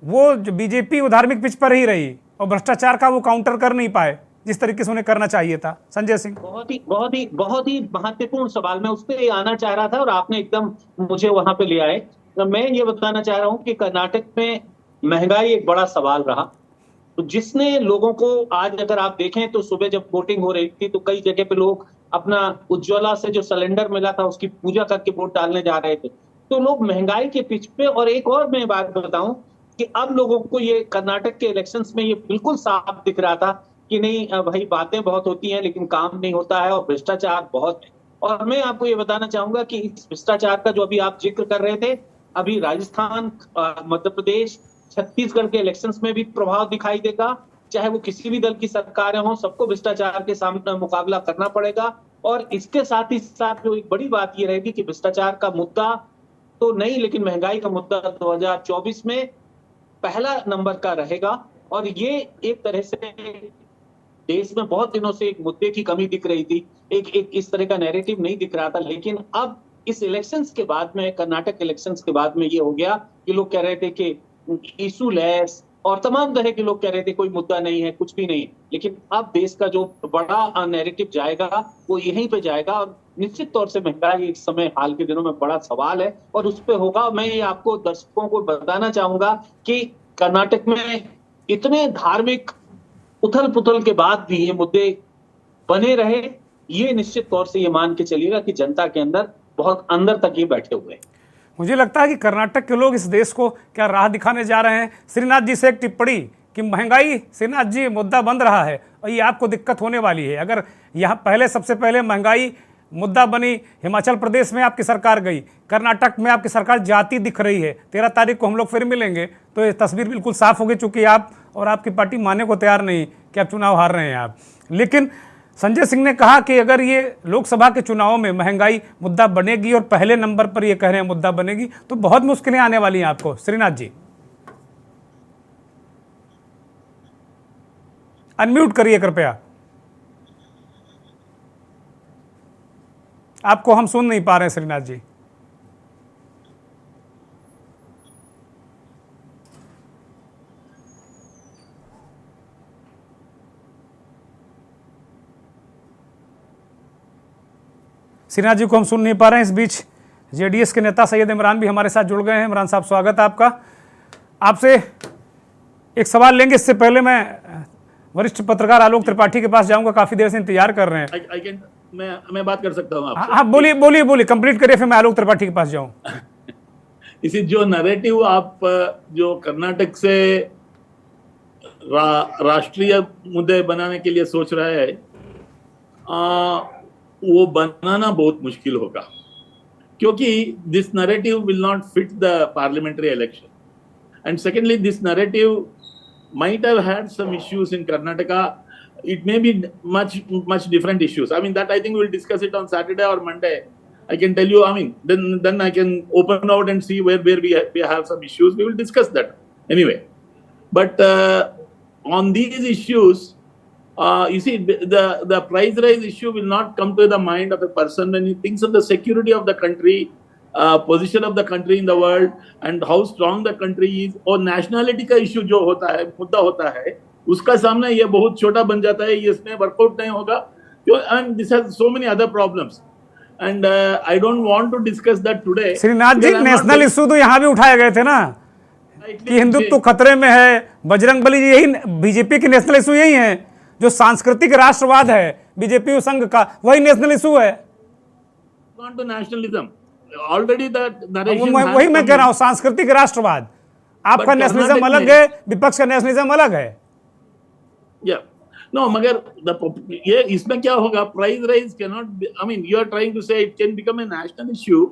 वो जो बीजेपी वो धार्मिक पिच पर ही रही और भ्रष्टाचार का वो काउंटर कर नहीं पाए जिस तरीके से उन्हें करना चाहिए था। संजय सिंह, बहुत ही महत्वपूर्ण सवाल, मैं उस पर आना चाह रहा था और आपने एकदम मुझे वहां पे ले आए। तो मैं ये बताना चाह रहा हूं कि कर्नाटक में महंगाई एक बड़ा सवाल रहा, तो जिसने लोगों को, आज अगर आप देखें तो सुबह जब वोटिंग हो रही थी तो कई जगह पे लोग अपना उज्ज्वला से जो सिलेंडर मिला था उसकी पूजा करके वोट डालने जा रहे थे। तो लोग महंगाई के पिच पे, और एक और मैं बात बताऊं कि अब लोगों को ये कर्नाटक के इलेक्शंस में ये बिल्कुल साफ दिख रहा था कि नहीं भाई, बातें बहुत होती हैं लेकिन काम नहीं होता है और भ्रष्टाचार बहुत है। और मैं आपको ये बताना चाहूंगा कि इस भ्रष्टाचार का जो अभी आप जिक्र कर रहे थे, अभी राजस्थान, मध्य प्रदेश, छत्तीसगढ़ के इलेक्शंस में भी प्रभाव दिखाई देगा। चाहे वो किसी भी दल की सरकारें हों, सबको भ्रष्टाचार के सामने मुकाबला करना पड़ेगा। और इसके साथ ही साथ जो एक बड़ी बात ये रहेगी कि भ्रष्टाचार का मुद्दा तो नहीं, लेकिन महंगाई का मुद्दा 2024 में पहला नंबर का रहेगा। और ये एक तरह से देश में बहुत दिनों से एक मुद्दे की कमी दिख रही थी, एक इस तरह का नैरेटिव नहीं दिख रहा था, लेकिन अब इस इलेक्शंस के बाद में, कर्नाटक इलेक्शंस के बाद में ये हो गया कि लोग कह रहे थे कि इशू लेस, और तमाम तरह के लोग कह रहे थे कोई मुद्दा नहीं है, कुछ भी नहीं। लेकिन अब देश का जो बड़ा नैरेटिव जाएगा वो यहीं पे जाएगा और निश्चित तौर से महंगाई इस समय हाल के दिनों में बड़ा सवाल है और उस पर होगा। मैं ये आपको दर्शकों को बताना चाहूंगा कि कर्नाटक में इतने धार्मिक उथल पुथल के बाद भी ये मुद्दे बने रहे, ये निश्चित तौर से ये मान के चलिएगा कि जनता के अंदर बहुत अंदर तक ये बैठे हुए हैं। मुझे लगता है कि कर्नाटक के लोग इस देश को क्या राह दिखाने जा रहे हैं। श्रीनाथ जी से एक टिप्पणी कि महंगाई, श्रीनाथ जी, मुद्दा बन रहा है और ये आपको दिक्कत होने वाली है। अगर यहाँ पहले, सबसे पहले महंगाई मुद्दा बनी, हिमाचल प्रदेश में आपकी सरकार गई, कर्नाटक में आपकी सरकार जाती दिख रही है। 13 तारीख को हम लोग फिर मिलेंगे तो ये तस्वीर बिल्कुल साफ होगी, चूंकि आप और आपकी पार्टी मानने को तैयार नहीं कि आप चुनाव हार रहे हैं आप। लेकिन संजय सिंह ने कहा कि अगर ये लोकसभा के चुनावों में महंगाई मुद्दा बनेगी और पहले नंबर पर ये कह रहे हैं मुद्दा बनेगी, तो बहुत मुश्किलें आने वाली हैं आपको। श्रीनाथ जी अनम्यूट करिए कृपया, आपको हम सुन नहीं पा रहे हैं श्रीनाथ जी। श्रीनाथ जी को हम सुन नहीं पा रहे हैं। इस बीच जेडीएस के नेता सैयद इमरान भी हमारे साथ जुड़ गए हैं। इमरान साहब, स्वागत है आपका। आपसे एक सवाल लेंगे, इससे पहले मैं वरिष्ठ पत्रकार आलोक त्रिपाठी के पास जाऊंगा, काफी देर से इंतजार कर रहे हैं। मैं बात कर सकता हूँ आपसे? हाँ, बोलिए, कंप्लीट करिए, फिर मैं आलोक त्रिपाठी के पास जाऊँ। इसी जो नैरेटिव आप जो कर्नाटक से राष्ट्रीय मुद्दे बनाने के लिए सोच रहे हैं, वो बनाना बहुत मुश्किल होगा, क्योंकि this narrative will not fit the parliamentary election, and secondly this narrative might have had some issues in Karnataka. It may be much different issues. I mean, that I think we'll discuss it on Saturday or Monday. I can tell you, I mean, then I can open out and see where we have some issues. We will discuss that anyway. But on these issues, you see, the price rise issue will not come to the mind of a person when he thinks of the security of the country, position of the country in the world and how strong the country is. और nationality का issue जो होता है, मुद्दा होता है, उसका सामना ये बहुत छोटा बन जाता है, ये इसमें वर्कआउट नहीं होगा। And this has so many other problems and I don't want to discuss that today. Shrinath ji, national issue तो यहाँ भी उठाए गए थे ना कि हिंदुत्व खतरे में है, बजरंग बली जी, यही बीजेपी के नेशनल इशू यही है। जो सांस्कृतिक राष्ट्रवाद है बीजेपी संघ का, वही नेशनल इशू है। Not the nationalism. Already the narration वही मैं कह रहा हूं, सांस्कृतिक राष्ट्रवाद। आपका But नेशनलिज्म कर्नाटक अलग में- है, विपक्ष का नेशनलिज्म अलग है। Yeah. No, मगर ये इसमें क्या होगा? Price rise cannot be, I mean, you are trying to say it can become a national issue.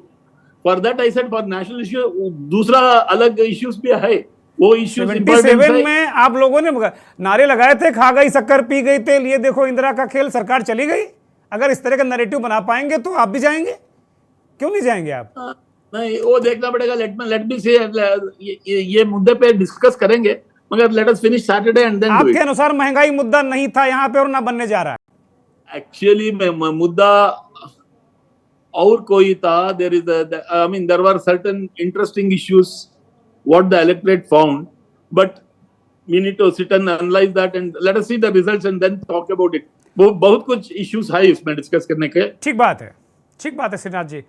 For that I said for national issue दूसरा अलग issues भी है। वो issues 77 में आप लोगों ने नारे लगाए थे, खा गई शक्कर पी गई तेल, ये देखो इंदिरा का खेल, सरकार चली गई। अगर इस तरह का नैरेटिव बना पाएंगे तो आप भी जाएंगे, क्यों नहीं जाएंगे आप? नहीं, वो देखना पड़ेगा। लेट मी से ये मुद्दे पे डिस्कस करेंगे, मगर let us finish Saturday and then do आपके इट। अनुसार महंगाई मुद्दा नहीं था यहाँ पे और ना बनने जा रहा है। एक्चुअली मुद्दा और कोई था। There is I mean there were certain interesting issues what the electorate found, but we need to sit and analyse that and let us see the results and then talk about it. वो बहुत कुछ issues है इसमें discuss करने के। ठीक बात है, ठीक बात है श्रीनाथ जी।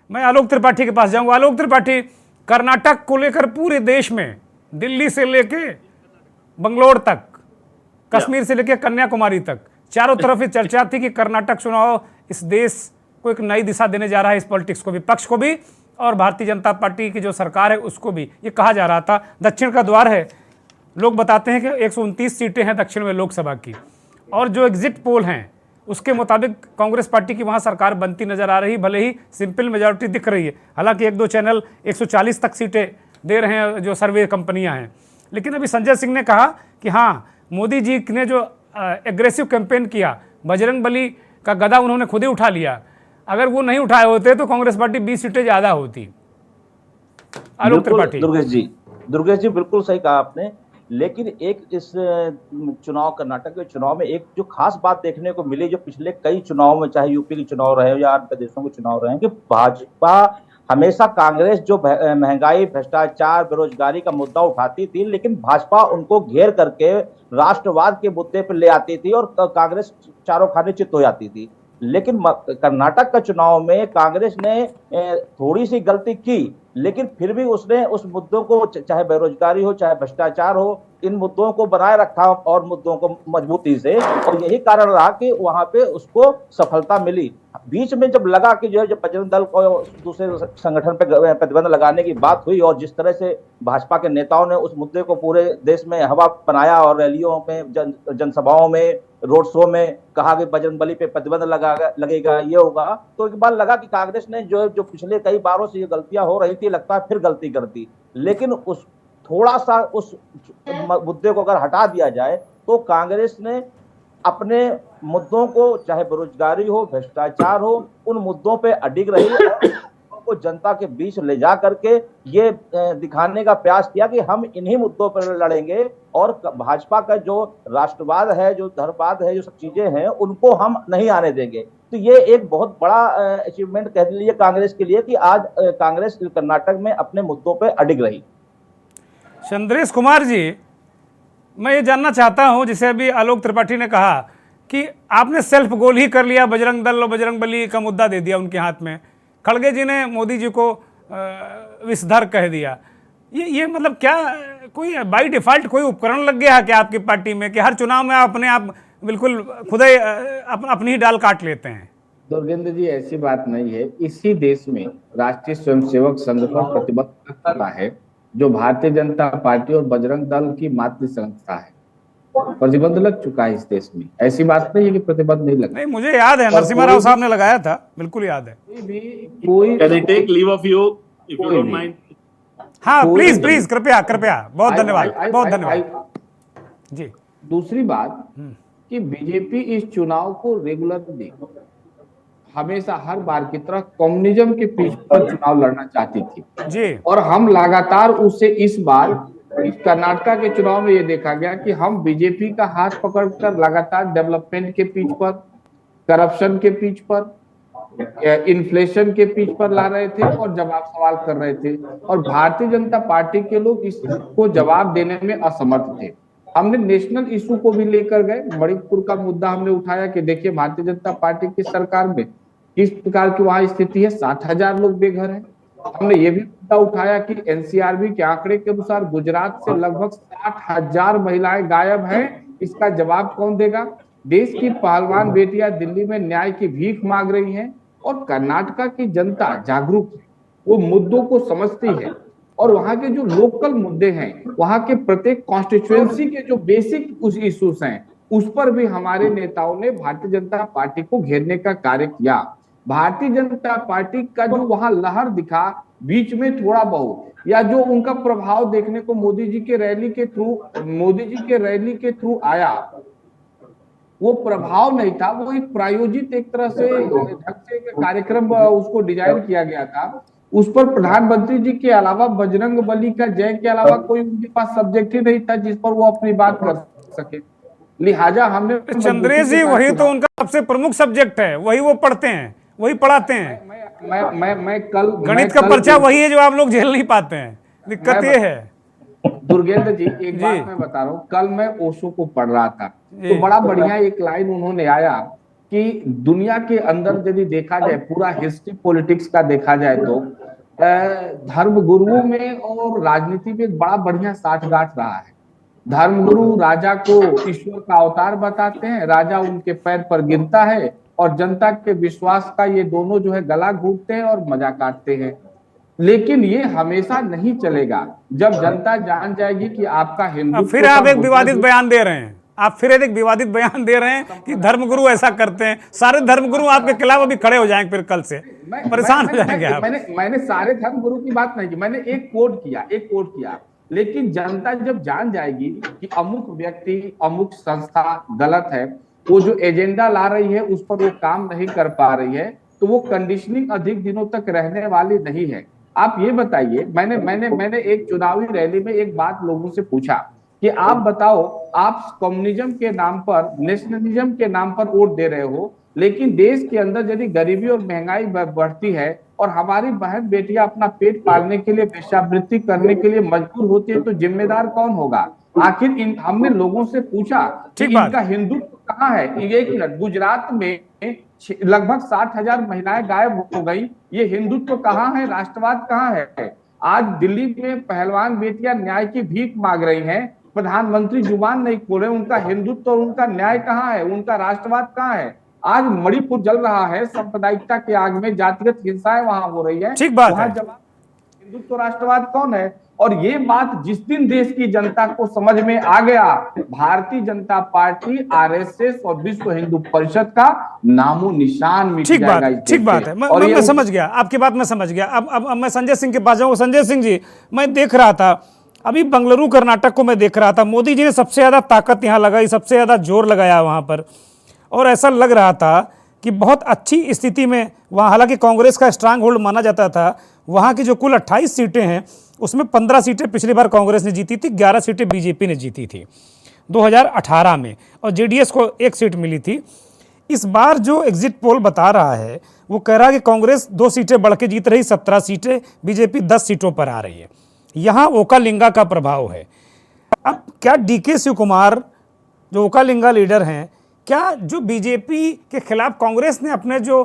मैं आलोक त्रिपाठी के पास जाऊंगा। आलोक त्रिपाठी, कर्नाटक को लेकर पूरे देश में, दिल्ली से लेके बंगलोर तक, कश्मीर से लेकर कन्याकुमारी तक, चारों तरफ ये चर्चा थी कि कर्नाटक चुनाव इस देश को एक नई दिशा देने जा रहा है, इस पॉलिटिक्स को भी, पक्ष को भी और भारतीय जनता पार्टी की जो सरकार है उसको भी। ये कहा जा रहा था दक्षिण का द्वार है। लोग बताते हैं कि 129 सीटें हैं दक्षिण में लोकसभा की, और जो एग्जिट पोल हैं उसके मुताबिक कांग्रेस पार्टी की वहाँ सरकार बनती नजर आ रही, भले ही सिंपल मेजॉरिटी दिख रही है। हालांकि एक दो चैनल 140 तक सीटें दे रहे हैं जो सर्वे कंपनियां हैं। लेकिन अभी संजय सिंह ने कहा कि हाँ, मोदी जी ने जो एग्रेसिव कैंपेन किया, बजरंगबली का गदा उन्होंने खुद ही उठा लिया। अगर वो नहीं उठाए होते तो कांग्रेस पार्टी 20 सीटें ज्यादा होती। आलोक त्रिपाठी। दुर्गेश जी बिल्कुल सही कहा आपने। लेकिन एक इस चुनाव, कर्नाटक के चुनाव में एक जो खास बात देखने को मिली, जो पिछले कई चुनाव में, चाहे यूपी के चुनाव रहे या अन्य प्रदेशों के चुनाव रहे, कि भाजपा हमेशा कांग्रेस जो महंगाई, भ्रष्टाचार, बेरोजगारी का मुद्दा उठाती थी, लेकिन भाजपा उनको घेर करके राष्ट्रवाद के मुद्दे पर ले आती थी और कांग्रेस चारों खाने चित हो जाती थी। लेकिन कर्नाटक का चुनाव में कांग्रेस ने थोड़ी सी गलती की, लेकिन फिर भी उसने उस मुद्दों को, चाहे बेरोजगारी हो, चाहे भ्रष्टाचार हो, इन मुद्दों को बनाए रखा और मुद्दों को मजबूती से, और यही कारण रहा कि वहां पे उसको सफलता मिली। बीच में जब लगा कि जो है, जब बजरंग दल को दूसरे संगठन पे प्रतिबंध लगाने की बात हुई और जिस तरह से भाजपा के नेताओं ने उस मुद्दे को पूरे देश में हवा बनाया और रैलियों में, जनसभाओं में, रोड शो में कहा कि बजरंगबली पे प्रतिबंध लगेगा, ये होगा, तो एक बार लगा कि कांग्रेस ने जो पिछले कई बारों से ये गलतियां हो रही थी, लगता है फिर गलती कर दी। लेकिन उस थोड़ा सा उस मुद्दे को अगर हटा दिया जाए तो कांग्रेस ने अपने मुद्दों को, चाहे बेरोजगारी हो, भ्रष्टाचार हो, उन मुद्दों पे अडिग रही और को जनता के बीच ले जा करके ये दिखाने का प्रयास किया कि हम इन्हीं मुद्दों पर लड़ेंगे और भाजपा का जो राष्ट्रवाद है, जो धर्मवाद है, जो सब चीजें हैं, उनको हम नहीं आने देंगे। तो ये एक बहुत बड़ा अचीवमेंट कह लीजिए कांग्रेस के लिए कि आज कांग्रेस कर्नाटक में अपने मुद्दों पर अडिग रही। चंद्रेश कुमार जी, मैं ये जानना चाहता हूं, जैसे अभी आलोक त्रिपाठी ने कहा कि आपने सेल्फ गोल ही कर लिया, बजरंग दल और बजरंगबली का मुद्दा दे दिया उनके हाथ में, खड़गे जी ने मोदी जी को विषधर कह दिया। ये मतलब क्या कोई बाई डिफॉल्ट कोई उपकरण लग गया है क्या आपकी पार्टी में कि हर चुनाव में अपने आप बिल्कुल खुद ही अपनी ही डाल काट लेते हैं? दुर्गेंद्र जी, ऐसी बात नहीं है। इसी देश में राष्ट्रीय स्वयंसेवक संघ पर प्रतिबंध करता है, जो भारतीय जनता पार्टी और बजरंग दल की मातृ संस्था है। प्रतिबंध लग चुका है इस देश में, ऐसी बात नहीं है कि प्रतिबंध नहीं लगा। नहीं, मुझे याद है नरसिम्हा राव साहब ने लगाया था, बिल्कुल याद है। कोई Can I take leave of you if you don't mind? हाँ, प्लीज प्लीज, कृपया कृपया, बहुत धन्यवाद, बहुत धन्यवाद जी। दूसरी बात कि बीजेपी इस चुनाव को रेगुलरली हमेशा हर बार की तरह कम्युनिज्म के पीछ पर चुनाव लड़ना चाहती थी जी, और हम लगातार उससे इस बार इस कर्नाटक के चुनाव में ये देखा गया कि हम बीजेपी का हाथ पकड़कर लगातार डेवलपमेंट के पीछ पर, करप्शन के पीछ पर, इन्फ्लेशन के पीछ पर ला रहे थे और जवाब सवाल कर रहे थे, और भारतीय जनता पार्टी के लोग इसको जवाब देने में असमर्थ थे। हमने नेशनल इशू को भी लेकर गए, मणिपुर का मुद्दा हमने उठाया कि देखिए भारतीय जनता पार्टी की सरकार में किस प्रकार की वहां स्थिति है, 60,000 लोग बेघर हैं। हमने ये भी मुद्दा उठाया कि एनसीआरबी के आंकड़े के अनुसार गुजरात से लगभग 60,000 महिलाएं गायब हैं, इसका जवाब कौन देगा? देश की पहलवान बेटियां दिल्ली में न्याय की भीख मांग रही हैं और कर्नाटका की जनता जागरूक है, वो मुद्दों को समझती है और वहां के जो लोकल मुद्दे हैं, वहां के प्रत्येक कॉन्स्टिट्यूएंसी के जो बेसिक कुछ इश्यूज हैं, उस पर भी हमारे नेताओं ने भारतीय जनता पार्टी को घेरने का कार्य किया। भारतीय जनता पार्टी का जो वहां लहर दिखा बीच में थोड़ा बहुत, या जो उनका प्रभाव देखने को मोदी जी के रैली के थ्रू आया, वो प्रभाव नहीं था, वो एक प्रायोजित एक तरह से ढंग से कार्यक्रम उसको डिजाइन किया गया था। उस पर प्रधानमंत्री जी के अलावा बजरंग बली का जय के अलावा कोई उनके पास सब्जेक्ट ही नहीं था जिस पर वो अपनी बात कर सके। लिहाजा हमने चंद्रेश जी, वही तो उनका सबसे प्रमुख सब्जेक्ट है, वही वो पढ़ते हैं, वही पढ़ाते हैं। मैं कल गणित का पर्चा वही है जो आप लोग झेल नहीं पाते हैं, दिक्कत ये है। दुर्गेंद्र जी, एक बात मैं बता रहा हूँ, कल मैं ओशो को पढ़ रहा था तो बड़ा बढ़िया एक लाइन उन्होंने आया कि दुनिया के अंदर यदि देखा जाए, पूरा हिस्ट्री पॉलिटिक्स का देखा जाए तो धर्म गुरुओं में और राजनीति में एक बड़ा बढ़िया साठगांठ रहा है। धर्मगुरु राजा को ईश्वर का अवतार बताते हैं, राजा उनके पैर पर गिरता है और जनता के विश्वास का ये दोनों जो है गला घूटते हैं और मजा काटते हैं। लेकिन ये हमेशा नहीं चलेगा। जब जनता जान जाएगी कि आपका हिंदू, फिर आप एक विवादित बयान दे रहे हैं, आप फिर एक विवादित बयान दे रहे हैं कि धर्मगुरु ऐसा करते हैं। सारे धर्मगुरु आपके खिलाफ अभी खड़े हो जाएंगे, फिर कल से परेशान हो जाएंगे आप। मैंने सारे धर्मगुरु की बात नहीं की, मैंने एक कोट किया। लेकिन जनता जब जान जाएगी कि अमुक व्यक्ति, अमुक संस्था गलत है, वो जो एजेंडा ला रही है उस पर वो काम नहीं कर पा रही है, तो वो कंडीशनिंग अधिक दिनों तक रहने वाली नहीं है। आप ये बताइए, मैंने एक चुनावी रैली में एक बात लोगों से पूछा कि आप बताओ, आप कम्युनिज्म के नाम पर, नेशनलिज्म के नाम पर वोट दे रहे हो, लेकिन देश के अंदर यदि गरीबी और महंगाई बढ़ती है और हमारी बहन बेटियां अपना पेट पालने के लिए, वेश्यावृत्ति करने के लिए मजबूर होती है, तो जिम्मेदार कौन होगा? आखिर हमने लोगों से पूछा कि इनका हिंदुत्व कहाँ है? एक मिनट, गुजरात में लगभग 60,000 महिलाएं गायब हो गई, ये हिंदुत्व कहाँ है? राष्ट्रवाद कहाँ है? आज दिल्ली में पहलवान बेटियां न्याय की भीख मांग रही हैं, प्रधानमंत्री जुबान नहीं खोले, उनका हिंदुत्व और उनका न्याय कहाँ है? उनका राष्ट्रवाद कहाँ है? आज मणिपुर जल रहा है, सांप्रदायिकता के आग में जातिगत हिंसाएं वहां हो रही है, ठीक बात वहां है। जवाब हिंदुत्व राष्ट्रवाद कौन है? और ये बात जिस दिन देश की जनता को समझ में आ गया, भारतीय जनता पार्टी, आरएसएस और विश्व हिंदू परिषद का नामो निशान मिट जाएगा। ठीक बात है, मैं समझ गया आपकी बात, मैं समझ गया। अब मैं संजय सिंह के पास जाऊँ। संजय सिंह जी, मैं देख रहा था अभी बंगलुरु कर्नाटक को, मैं देख रहा था, मोदी जी ने सबसे ज्यादा ताकत यहाँ लगाई, सबसे ज्यादा जोर लगाया वहां पर, और ऐसा लग रहा था कि बहुत अच्छी स्थिति में वहाँ, हालांकि कांग्रेस का स्ट्रांग होल्ड माना जाता था, वहाँ की जो कुल 28 सीटें हैं उसमें 15 सीटें पिछली बार कांग्रेस ने जीती थी, 11 सीटें बीजेपी ने जीती थी 2018 में, और जेडीएस को 1 सीट मिली थी। इस बार जो एग्जिट पोल बता रहा है वो कह रहा है कि कांग्रेस 2 सीटें बढ़ के जीत रही, 17 सीटें, बीजेपी 10 सीटों पर आ रही है। यहाँ ओकालिंगा का प्रभाव है। अब क्या डीके शिव कुमार जो ओकालिंगा लीडर हैं, क्या जो बीजेपी के खिलाफ कांग्रेस ने अपने जो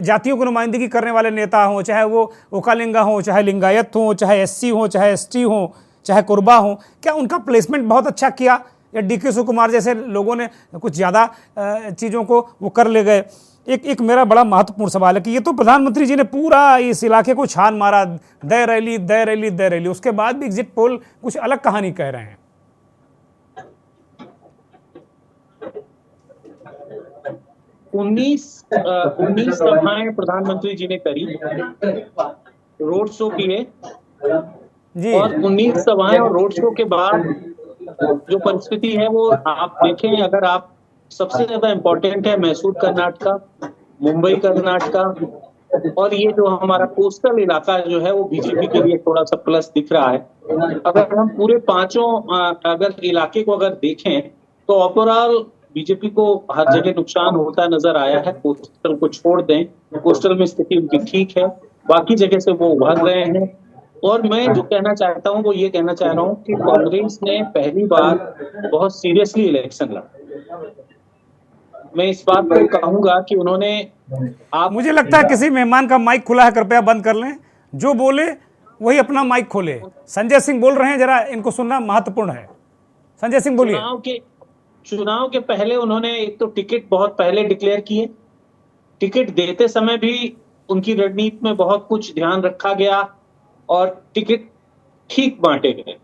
जातियों को नुमाइंदगी करने वाले नेता हों, चाहे वो ओकालिंगा हो, चाहे लिंगायत हो, चाहे एससी हो, चाहे एसटी हो, चाहे कुर्बा हो, क्या उनका प्लेसमेंट बहुत अच्छा किया, या डीके शिव कुमार जैसे लोगों ने कुछ ज़्यादा चीज़ों को वो कर ले गए? एक मेरा बड़ा महत्वपूर्ण सवाल है कि ये तो प्रधानमंत्री जी ने पूरा इस इलाके को छान मारा, दे रैली, उसके बाद भी एग्जिट पोल कुछ अलग कहानी कह रहे हैं। उन्नीस सभाएं प्रधानमंत्री जी ने करी, रोड शो किए जी, और 19 सभाएं और रोड शो के बाद जो परिस्थिति है वो आप देखें, अगर आप, सबसे ज्यादा इम्पोर्टेंट है मैसूर कर्नाटका, मुंबई कर्नाटका, और ये जो हमारा कोस्टल इलाका जो है वो बीजेपी के लिए थोड़ा सा प्लस दिख रहा है। अगर हम पूरे 5 अगर इलाके को अगर देखें तो ओवरऑल बीजेपी को हर जगह नुकसान होता नजर आया है। कोस्टल को छोड़ दें, कोस्टल में स्थिति उनकी ठीक है, बाकी जगह से वो उभर रहे हैं। और मैं जो कहना चाहता हूँ वो ये कहना चाह रहा हूँ कि कांग्रेस ने पहली बार बहुत सीरियसली इलेक्शन लड़ा। मैं इस बात को कहूंगा कि उन्होंने, मुझे लगता है किसी मेहमान का माइक खुला है, कृपया बंद कर लें, जो बोले वही अपना माइक खोले। संजय सिंह बोल रहे हैं, जरा इनको सुनना महत्वपूर्ण है। संजय सिंह बोलिए। चुनाव के पहले उन्होंने एक तो टिकट बहुत पहले डिक्लेयर किए, टिकट देते समय भी उनकी रणनीति में बहुत कुछ ध्यान रखा गया और टिकट ठीक बांटे गए।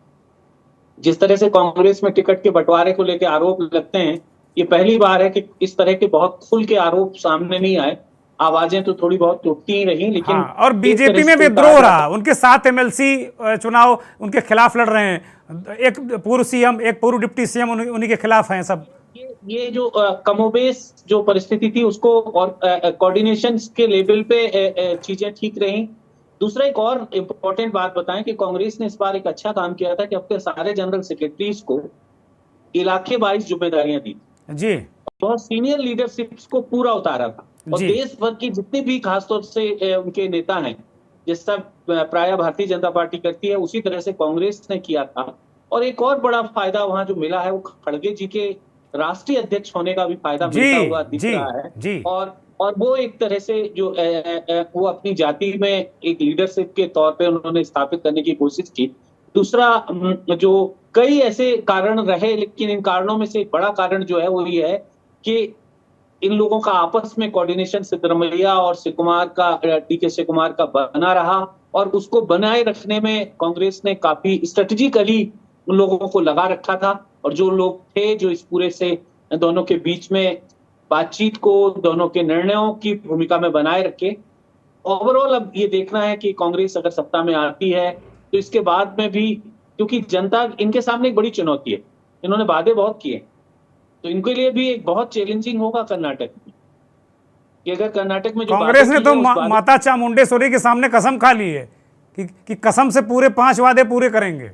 जिस तरह से कांग्रेस में टिकट के बंटवारे को लेकर आरोप लगते हैं, ये पहली बार है कि इस तरह के बहुत खुल के आरोप सामने नहीं आए। आवाजें तो थोड़ी बहुत टूटती ही रही, लेकिन हाँ, और बीजेपी में विद्रोह रहा। उनके 7 एमएलसी चुनाव उनके खिलाफ लड़ रहे हैं, एक पूर्व सीएम, एक पूर्व डिप्टी सीएम उन्हीं के खिलाफ हैं सब। ये जो कमोबेश जो परिस्थिति थी उसको और कोऑर्डिनेशन के लेवल पे चीजें ठीक रही। दूसरा एक और इम्पोर्टेंट बात बताएं कि कांग्रेस ने इस बार एक अच्छा काम किया था कि अपने सारे जनरल सेक्रेटरीज को इलाके वाइज जिम्मेदारियां दी जी, बहुत सीनियर लीडरशिप्स को पूरा उतारा था और देश भर की जितनी भी खासतौर से उनके नेता हैं, जैसा प्राय भारतीय जनता पार्टी करती है, उसी तरह से कांग्रेस ने किया था। और एक और बड़ा फायदा वहां जो मिला है वो खड़गे जी के राष्ट्रीय अध्यक्ष होने का भी फायदा मिलता हुआ दिख रहा है। और वो एक तरह से जो वो अपनी जाति में एक लीडरशिप के तौर पे उन्होंने स्थापित करने की कोशिश की। दूसरा जो कई ऐसे कारण रहे, लेकिन इन कारणों में से एक बड़ा कारण जो है वो ये है कि इन लोगों का आपस में कोऑर्डिनेशन सिद्धरमैया और शिवकुमार का, DK शिवकुमार का बना रहा और उसको बनाए रखने में कांग्रेस ने काफी स्ट्रेटेजिकली उन लोगों को लगा रखा था। और जो लोग थे जो इस पूरे से दोनों के बीच में बातचीत को, दोनों के निर्णयों की भूमिका में बनाए रखे। ओवरऑल अब ये देखना है कि कांग्रेस अगर सत्ता में आती है तो इसके बाद में भी, क्योंकि जनता इनके सामने एक बड़ी चुनौती है, इन्होंने वादे बहुत किए, तो इनके लिए भी एक बहुत चैलेंजिंग होगा कर्नाटक में कि अगर कर्नाटक में जो कांग्रेस ने तो माता चामुंडेश्वरी के सामने कसम खा ली है कि कसम से पूरे 5 वादे पूरे करेंगे।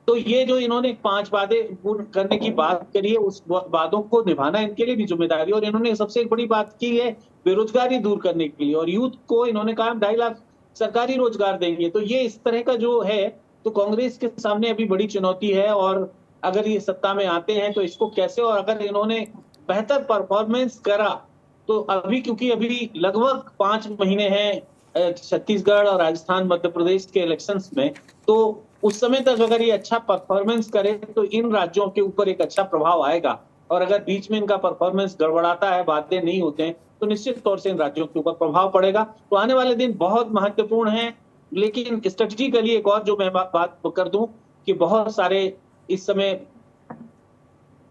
तो ये जो इन्होंने 5 वादे पूर्ण करने की बात करी है, उस वादों को निभाना इनके लिए भी जिम्मेदारी। और इन्होंने सबसे एक बड़ी बात की है बेरोजगारी दूर करने के लिए, और यूथ को इन्होंने कहा 2.5 लाख सरकारी रोजगार देंगे। तो ये इस तरह का जो है, तो कांग्रेस के सामने अभी बड़ी चुनौती है। और अगर ये सत्ता में आते हैं तो इसको कैसे, और अगर इन्होंने बेहतर परफॉर्मेंस करा तो अभी, क्योंकि अभी लगभग 5 महीने हैं छत्तीसगढ़ और राजस्थान मध्य प्रदेश के इलेक्शंस में, तो उस समय तक अगर ये अच्छा परफॉर्मेंस करे तो इन राज्यों के ऊपर एक अच्छा प्रभाव आएगा। और अगर बीच में इनका परफॉर्मेंस गड़बड़ाता है, वादे नहीं होते हैं, तो निश्चित तौर से इन राज्यों के ऊपर प्रभाव पड़ेगा। तो आने वाले दिन बहुत महत्वपूर्ण हैं। लेकिन स्ट्रेटेजिकली एक और जो मैं बात कर दूं कि बहुत सारे इस समय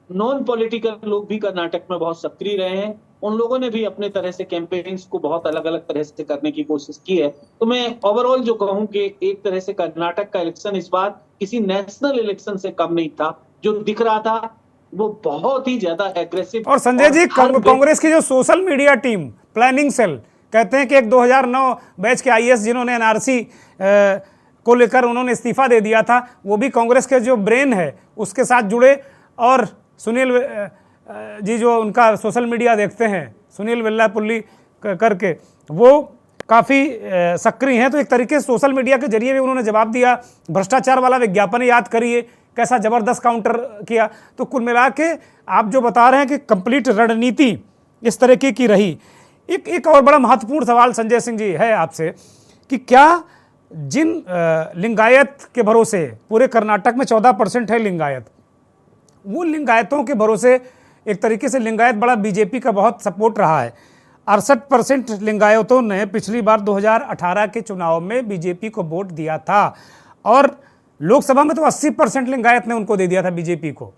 नॉन पॉलिटिकल लोग भी कर्नाटक में बहुत सक्रिय रहे हैं, उन लोगों ने भी अपने तरह से कैंपेन्स को बहुत अलग अलग तरह से करने की कोशिश की है। तो मैं ओवरऑल जो कहूं कि एक तरह से कर्नाटक का इलेक्शन इस बार किसी नेशनल इलेक्शन से कम नहीं था। जो दिख रहा था वो बहुत ही ज्यादा एग्रेसिव। और संजय जी, कांग्रेस की जो social media team, planning cell, कहते हैं कि एक 2009 बैच के IAS जिन्होंने NRC को लेकर उन्होंने इस्तीफा दे दिया था, वो भी कांग्रेस के जो ब्रेन है उसके साथ जुड़े। और सुनील जी जो उनका सोशल मीडिया देखते हैं, सुनील वेल्लापुल्ली करके, वो काफ़ी सक्रिय हैं। तो एक तरीके से सोशल मीडिया के जरिए भी उन्होंने जवाब दिया। भ्रष्टाचार वाला विज्ञापन याद करिए, कैसा ज़बरदस्त काउंटर किया। तो कुल मिला के आप जो बता रहे हैं कि कंप्लीट रणनीति इस तरीके की रही। एक और बड़ा महत्वपूर्ण सवाल संजय सिंह जी है आपसे कि क्या जिन लिंगायत के भरोसे, पूरे कर्नाटक में 14% है लिंगायत, वो लिंगायतों के भरोसे एक तरीके से लिंगायत बड़ा बीजेपी का बहुत सपोर्ट रहा है। 68% लिंगायतों ने पिछली बार 2018 के चुनाव में बीजेपी को वोट दिया था, और लोकसभा में तो 80% लिंगायत ने उनको दे दिया था बीजेपी को।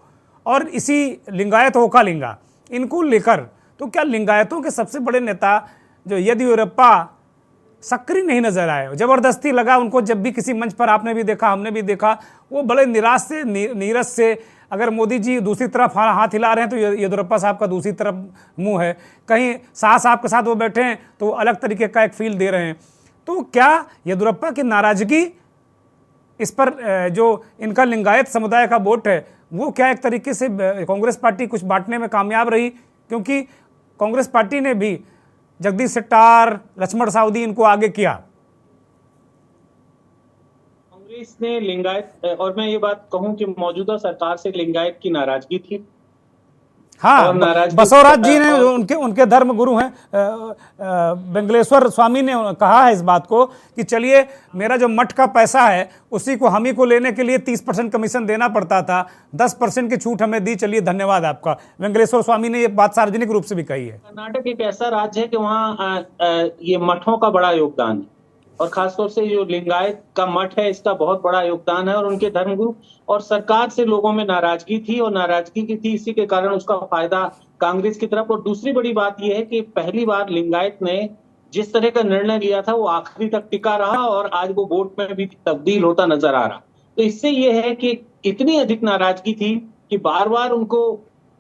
और इसी लिंगायत ओकालिंगा, इनको लेकर तो क्या लिंगायतों के सबसे बड़े नेता जो येदियुरप्पा सक्रिय नहीं नजर आए? जबरदस्ती लगा उनको, जब भी किसी मंच पर आपने भी देखा, हमने भी देखा, वो बड़े निराश से, नीरस से, अगर मोदी जी दूसरी तरफ हाथ हिला रहे हैं तो येदियुरप्पा साहब का दूसरी तरफ मुंह है, कहीं शाह साहब के साथ वो बैठे हैं तो अलग तरीके का एक फील दे रहे हैं। तो क्या येदियुरप्पा की नाराजगी इस पर जो इनका लिंगायत समुदाय का वोट है, वो क्या एक तरीके से कांग्रेस पार्टी कुछ बांटने में कामयाब रही? क्योंकि कांग्रेस पार्टी ने भी जगदीश शेट्टार, लक्ष्मण सावदी इनको आगे किया। कांग्रेस ने लिंगायत, और मैं ये बात कहूं कि मौजूदा सरकार से लिंगायत की नाराजगी थी। हाँ, और नाराजगी बसवराज जी ने, और- उनके धर्म गुरु हैं बेंगलेश्वर स्वामी ने कहा है इस बात को कि चलिए मेरा जो मठ का पैसा है उसी को हम ही को लेने के लिए 30% कमीशन देना पड़ता था, 10% की छूट हमें दी, चलिए धन्यवाद आपका। वेंकटेश्वर स्वामी ने ये बात सार्वजनिक रूप से भी कही है। कर्नाटक एक ऐसा राज्य है कि वहाँ ये मठों का बड़ा योगदान है, और खासतौर से जो लिंगायत का मठ है इसका बहुत बड़ा योगदान है, और उनके धर्मगुरु और सरकार से लोगों में नाराजगी थी, और नाराजगी की थी, इसी के कारण उसका फायदा कांग्रेस की तरफ। और दूसरी बड़ी बात यह है कि पहली बार लिंगायत ने जिस तरह का निर्णय लिया था वो आखिरी तक टिका रहा, और आज वो वोट में भी तब्दील होता नजर आ रहा। तो इससे यह है कि इतनी अधिक नाराजगी थी कि बार बार उनको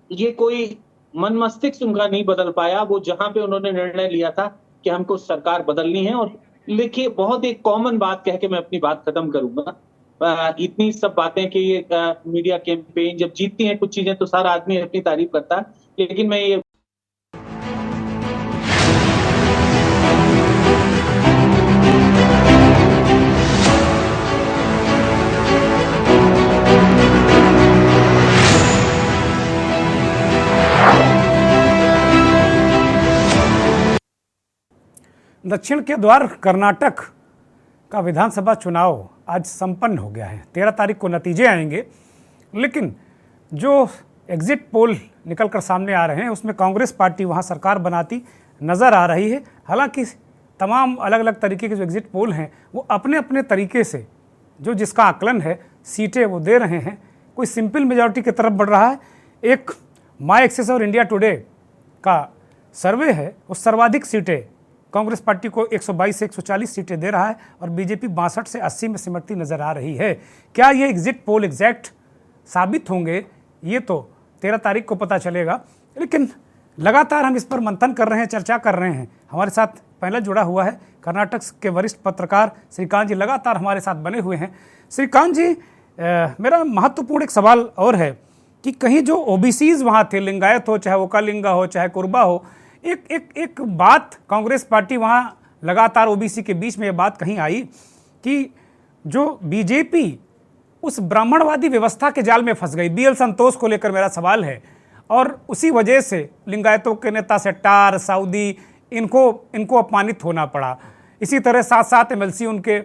ये कोई मन मस्तिष्क उनका नहीं बदल पाया। वो जहां पे उन्होंने निर्णय लिया था कि हमको सरकार बदलनी है, और देखिए बहुत एक कॉमन बात कह के मैं अपनी बात खत्म करूंगा। इतनी सब बातें कि ये मीडिया कैंपेन जब जीतती हैं कुछ चीजें तो सारा आदमी अपनी तारीफ करता है, लेकिन मैं ये दक्षिण के द्वार कर्नाटक का विधानसभा चुनाव आज संपन्न हो गया है। 13 तारीख को नतीजे आएंगे, लेकिन जो एग्जिट पोल निकलकर सामने आ रहे हैं उसमें कांग्रेस पार्टी वहां सरकार बनाती नज़र आ रही है। हालांकि तमाम अलग अलग तरीके के जो एग्जिट पोल हैं वो अपने अपने तरीके से जो जिसका आकलन है सीटें वो दे रहे हैं। कोई सिंपल मेजॉरिटी की तरफ बढ़ रहा है। एक माई एक्सेस और इंडिया टुडे का सर्वे है, वो सर्वाधिक सीटें कांग्रेस पार्टी को 122 से 140 सीटें दे रहा है, और बीजेपी 62 से 80 में सिमटती नजर आ रही है। क्या ये एग्जिट पोल एग्जैक्ट साबित होंगे ये तो 13 तारीख को पता चलेगा, लेकिन लगातार हम इस पर मंथन कर रहे हैं, चर्चा कर रहे हैं। हमारे साथ पहले जुड़ा हुआ है कर्नाटक के वरिष्ठ पत्रकार श्रीकांत जी, लगातार हमारे साथ बने हुए हैं। श्रीकांत जी, मेरा महत्वपूर्ण एक सवाल और है कि कहीं जो ओबीसीज वहाँ थे, लिंगायत हो चाहे ओकालिंगा हो चाहे कुर्बा हो, एक बात कांग्रेस पार्टी वहाँ लगातार ओबीसी के बीच में ये बात कहीं आई कि जो बीजेपी उस ब्राह्मणवादी व्यवस्था के जाल में फंस गई। बीएल संतोष को लेकर मेरा सवाल है, और उसी वजह से लिंगायतों के नेता सेट्टार, साउदी, इनको अपमानित होना पड़ा। इसी तरह 7 एमएलसी उनके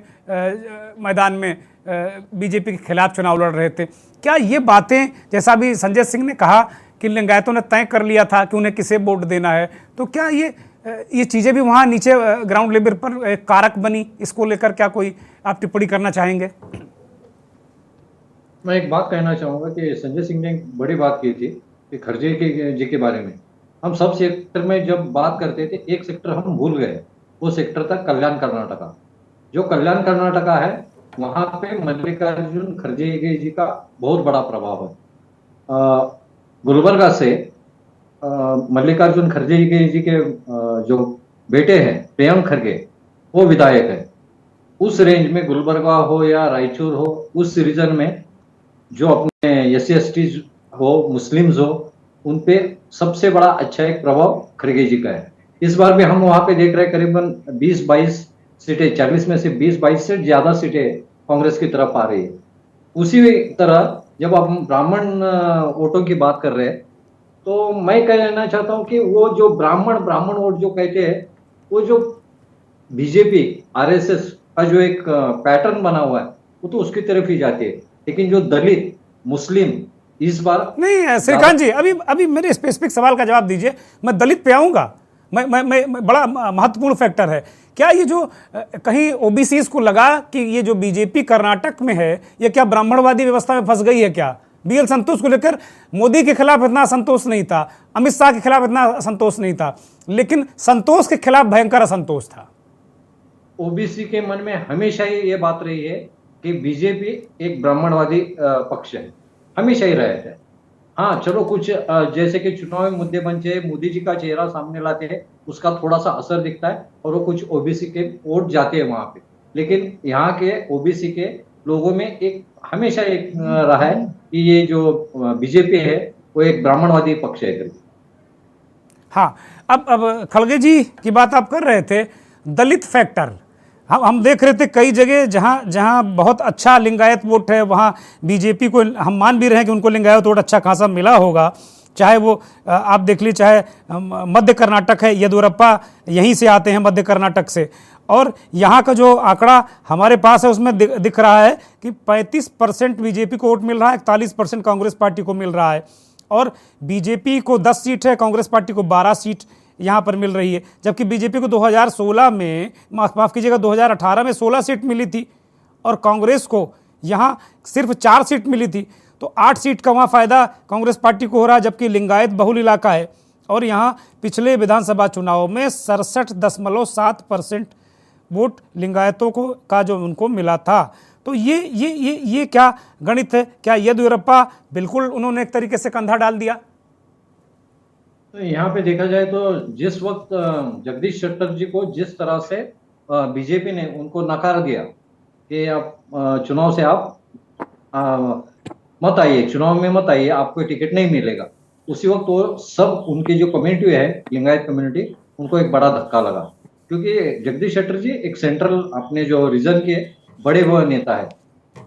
मैदान में बीजेपी के खिलाफ चुनाव लड़ रहे थे। क्या ये बातें, जैसा भी संजय सिंह ने कहा कि लिंगायतों ने तय कर लिया था कि उन्हें किसे वोट देना है, तो क्या ये चीज़ें भी वहाँ नीचे ग्राउंड लेवल पर एक कारक बनी? इसको लेकर क्या कोई आप टिप्पणी करना चाहेंगे? मैं एक बात कहना चाहूँगा कि संजय सिंह ने एक बड़ी बात की थी कि खरगे जी के बारे में। हम सब सेक्टर में जब बात करते थे, एक सेक्टर हम भूल गए, वो सेक्टर था कल्याण कर्नाटका। जो कल्याण कर्नाटका है वहाँ पे मल्लिकार्जुन खरगे जी का बहुत बड़ा प्रभाव है। गुलबर्गा से मल्लिकार्जुन खरगे जी के जो बेटे हैं प्रियंक खरगे, वो विधायक है। उस रेंज में गुलबर्गा हो या रायचूर हो, उस रीजन में जो अपने SC/ST हो, मुस्लिम्स हो, उन पे सबसे बड़ा अच्छा एक प्रभाव खरगे जी का है। इस बार भी हम वहाँ पे देख रहे हैं करीबन 20-22 सीटें, 40 में से 20-22 से ज्यादा सीटें कांग्रेस की तरफ आ रही है। उसी तरह जब आप ब्राह्मण वोटों की बात कर रहे हैं, तो मैं कहना चाहता हूं कि वो जो ब्राह्मण वोट जो कहते हैं, वो जो बीजेपी RSS का जो एक पैटर्न बना हुआ है वो तो उसकी तरफ ही जाती है, लेकिन जो दलित मुस्लिम इस बार नहीं। श्रीकांत जी, अभी मेरे स्पेसिफिक सवाल का जवाब दीजिए। मैं दलित पे आऊँगा, मैं बड़ा महत्वपूर्ण फैक्टर है। क्या ये जो कहीं ओबीसीज को लगा कि ये जो बीजेपी कर्नाटक में है ये क्या ब्राह्मणवादी व्यवस्था में फंस गई है क्या? बीएल संतोष को लेकर मोदी के खिलाफ इतना संतोष नहीं था, अमित शाह के खिलाफ इतना संतोष नहीं था, लेकिन संतोष के खिलाफ भयंकर असंतोष था। ओबीसी के मन में हमेशा ही ये बात रही है कि बीजेपी एक ब्राह्मणवादी पक्ष है, हमेशा ही रहे थे। हाँ चलो, कुछ जैसे कि चुनावी मुद्दे बनते, मोदी जी का चेहरा सामने लाते हैं, उसका थोड़ा सा असर दिखता है और वो कुछ ओबीसी के वोट जाते हैं वहां पे, लेकिन यहाँ के ओबीसी के लोगों में एक हमेशा एक रहा है कि ये जो बीजेपी है वो एक ब्राह्मणवादी पक्ष है। हाँ, अब खड़गे जी की बात आप कर रहे थे, दलित फैक्टर हम देख रहे थे कई जगह जहाँ बहुत अच्छा लिंगायत वोट है, वहाँ बीजेपी को हम मान भी रहे हैं कि उनको लिंगायत वोट अच्छा खासा मिला होगा, चाहे वो आप देख लीजिए, चाहे मध्य कर्नाटक है, येदियुरप्पा यहीं से आते हैं मध्य कर्नाटक से, और यहाँ का जो आंकड़ा हमारे पास है उसमें दिख रहा है कि 35% बीजेपी को वोट मिल रहा है, 41% कांग्रेस पार्टी को मिल रहा है, और बीजेपी को 10 सीट है, कांग्रेस पार्टी को 12 सीट यहाँ पर मिल रही है, जबकि बीजेपी को 2016 में, माफ़ कीजिएगा, 2018 में 16 सीट मिली थी और कांग्रेस को यहाँ सिर्फ 4 सीट मिली थी। तो 8 सीट का वहाँ फ़ायदा कांग्रेस पार्टी को हो रहा है, जबकि लिंगायत बहुल इलाका है और यहाँ पिछले विधानसभा चुनाव में 67.7% वोट लिंगायतों को का जो उनको मिला था। तो ये क्या गणित है? क्या येदियुरप्पा बिल्कुल उन्होंने एक तरीके से कंधा डाल दिया? तो यहाँ पे देखा जाए तो जिस वक्त जगदीश शेट्टर जी को जिस तरह से बीजेपी ने उनको नकार दिया कि आप चुनाव से आप मत आइए, चुनाव में मत आइए, आपको टिकट नहीं मिलेगा, उसी वक्त वो सब उनकी जो कम्युनिटी है, लिंगायत कम्युनिटी, उनको एक बड़ा धक्का लगा, क्योंकि जगदीश शेट्टर जी एक सेंट्रल अपने जो रीजन के बड़े वो नेता है,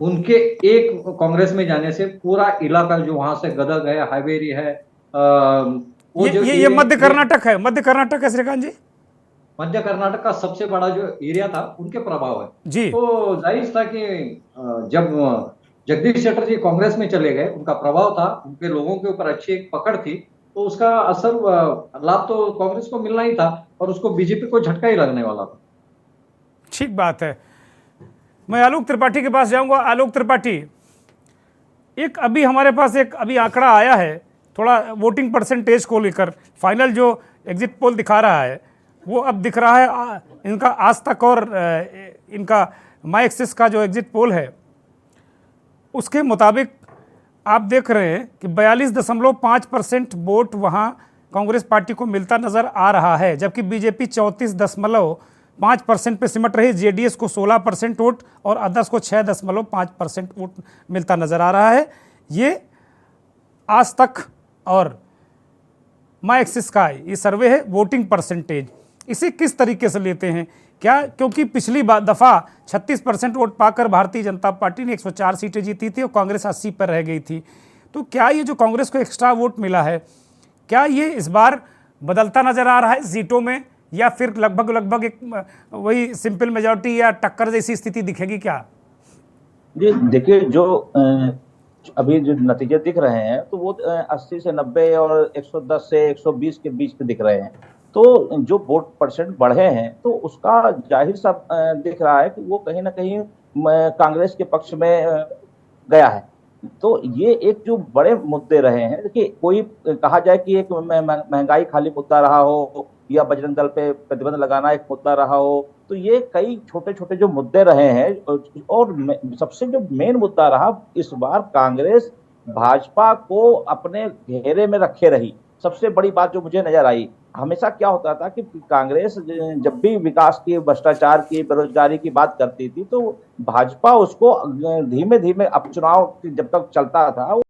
उनके एक कांग्रेस में जाने से पूरा इलाका जो वहां से गदग है, हावेरी है, ये मध्य कर्नाटक है, मध्य कर्नाटक है श्रीकांत जी, मध्य कर्नाटक का सबसे बड़ा जो एरिया था, उनके प्रभाव है जी। तो जाहिर था कि जब जगदीश शेट्टर जी कांग्रेस में चले गए, उनका प्रभाव था, उनके लोगों के ऊपर अच्छी एक पकड़ थी, तो उसका असर लाभ तो कांग्रेस को मिलना ही था और उसको बीजेपी को झटका ही लगने वाला था। ठीक बात है। मैं आलोक त्रिपाठी के पास जाऊंगा। आलोक त्रिपाठी, एक अभी हमारे पास एक अभी आंकड़ा आया है थोड़ा वोटिंग परसेंटेज को लेकर, फाइनल जो एग्जिट पोल दिखा रहा है वो अब दिख रहा है इनका आज तक और इनका माई एक्सिस का जो एग्जिट पोल है उसके मुताबिक आप देख रहे हैं कि 42.5% वोट वहाँ कांग्रेस पार्टी को मिलता नज़र आ रहा है, जबकि बीजेपी 34.5% पे सिमट रही, जेडीएस को 16% वोट और अदर्स को 6.5% वोट मिलता नज़र आ रहा है। ये आज तक और माई एक्सिस का ये सर्वे है वोटिंग परसेंटेज। इसे किस तरीके से लेते हैं? क्या क्योंकि पिछली दफ़ा 36% वोट पाकर भारतीय जनता पार्टी ने 104 सीटें जीती थी और कांग्रेस 80 पर रह गई थी, तो क्या ये जो कांग्रेस को एक्स्ट्रा वोट मिला है, क्या ये इस बार बदलता नज़र आ रहा है सीटों में, या फिर लगभग एक वही सिंपल मेजॉरिटी या टक्कर जैसी स्थिति दिखेगी क्या? जी देखिए, जो अभी जो नतीजे दिख रहे हैं तो वो 80 से 90 और 110 से 120 के बीच में दिख रहे हैं। तो जो वोट परसेंट बढ़े हैं तो उसका जाहिर सा दिख रहा है कि वो कहीं ना कहीं कांग्रेस के पक्ष में गया है। तो ये एक जो बड़े मुद्दे रहे हैं, देखिए कोई कहा जाए कि एक महंगाई खाली मुद्दा रहा हो या बजरंग दल पे प्रतिबंध लगाना एक मुद्दा रहा हो, तो ये कई छोटे छोटे जो मुद्दे रहे हैं, और सबसे जो मेन मुद्दा रहा इस बार कांग्रेस भाजपा को अपने घेरे में रखे रही। सबसे बड़ी बात जो मुझे नजर आई, हमेशा क्या होता था कि कांग्रेस जब भी विकास की, भ्रष्टाचार की, बेरोजगारी की बात करती थी तो भाजपा उसको धीमे धीमे अब चुनाव जब तक चलता था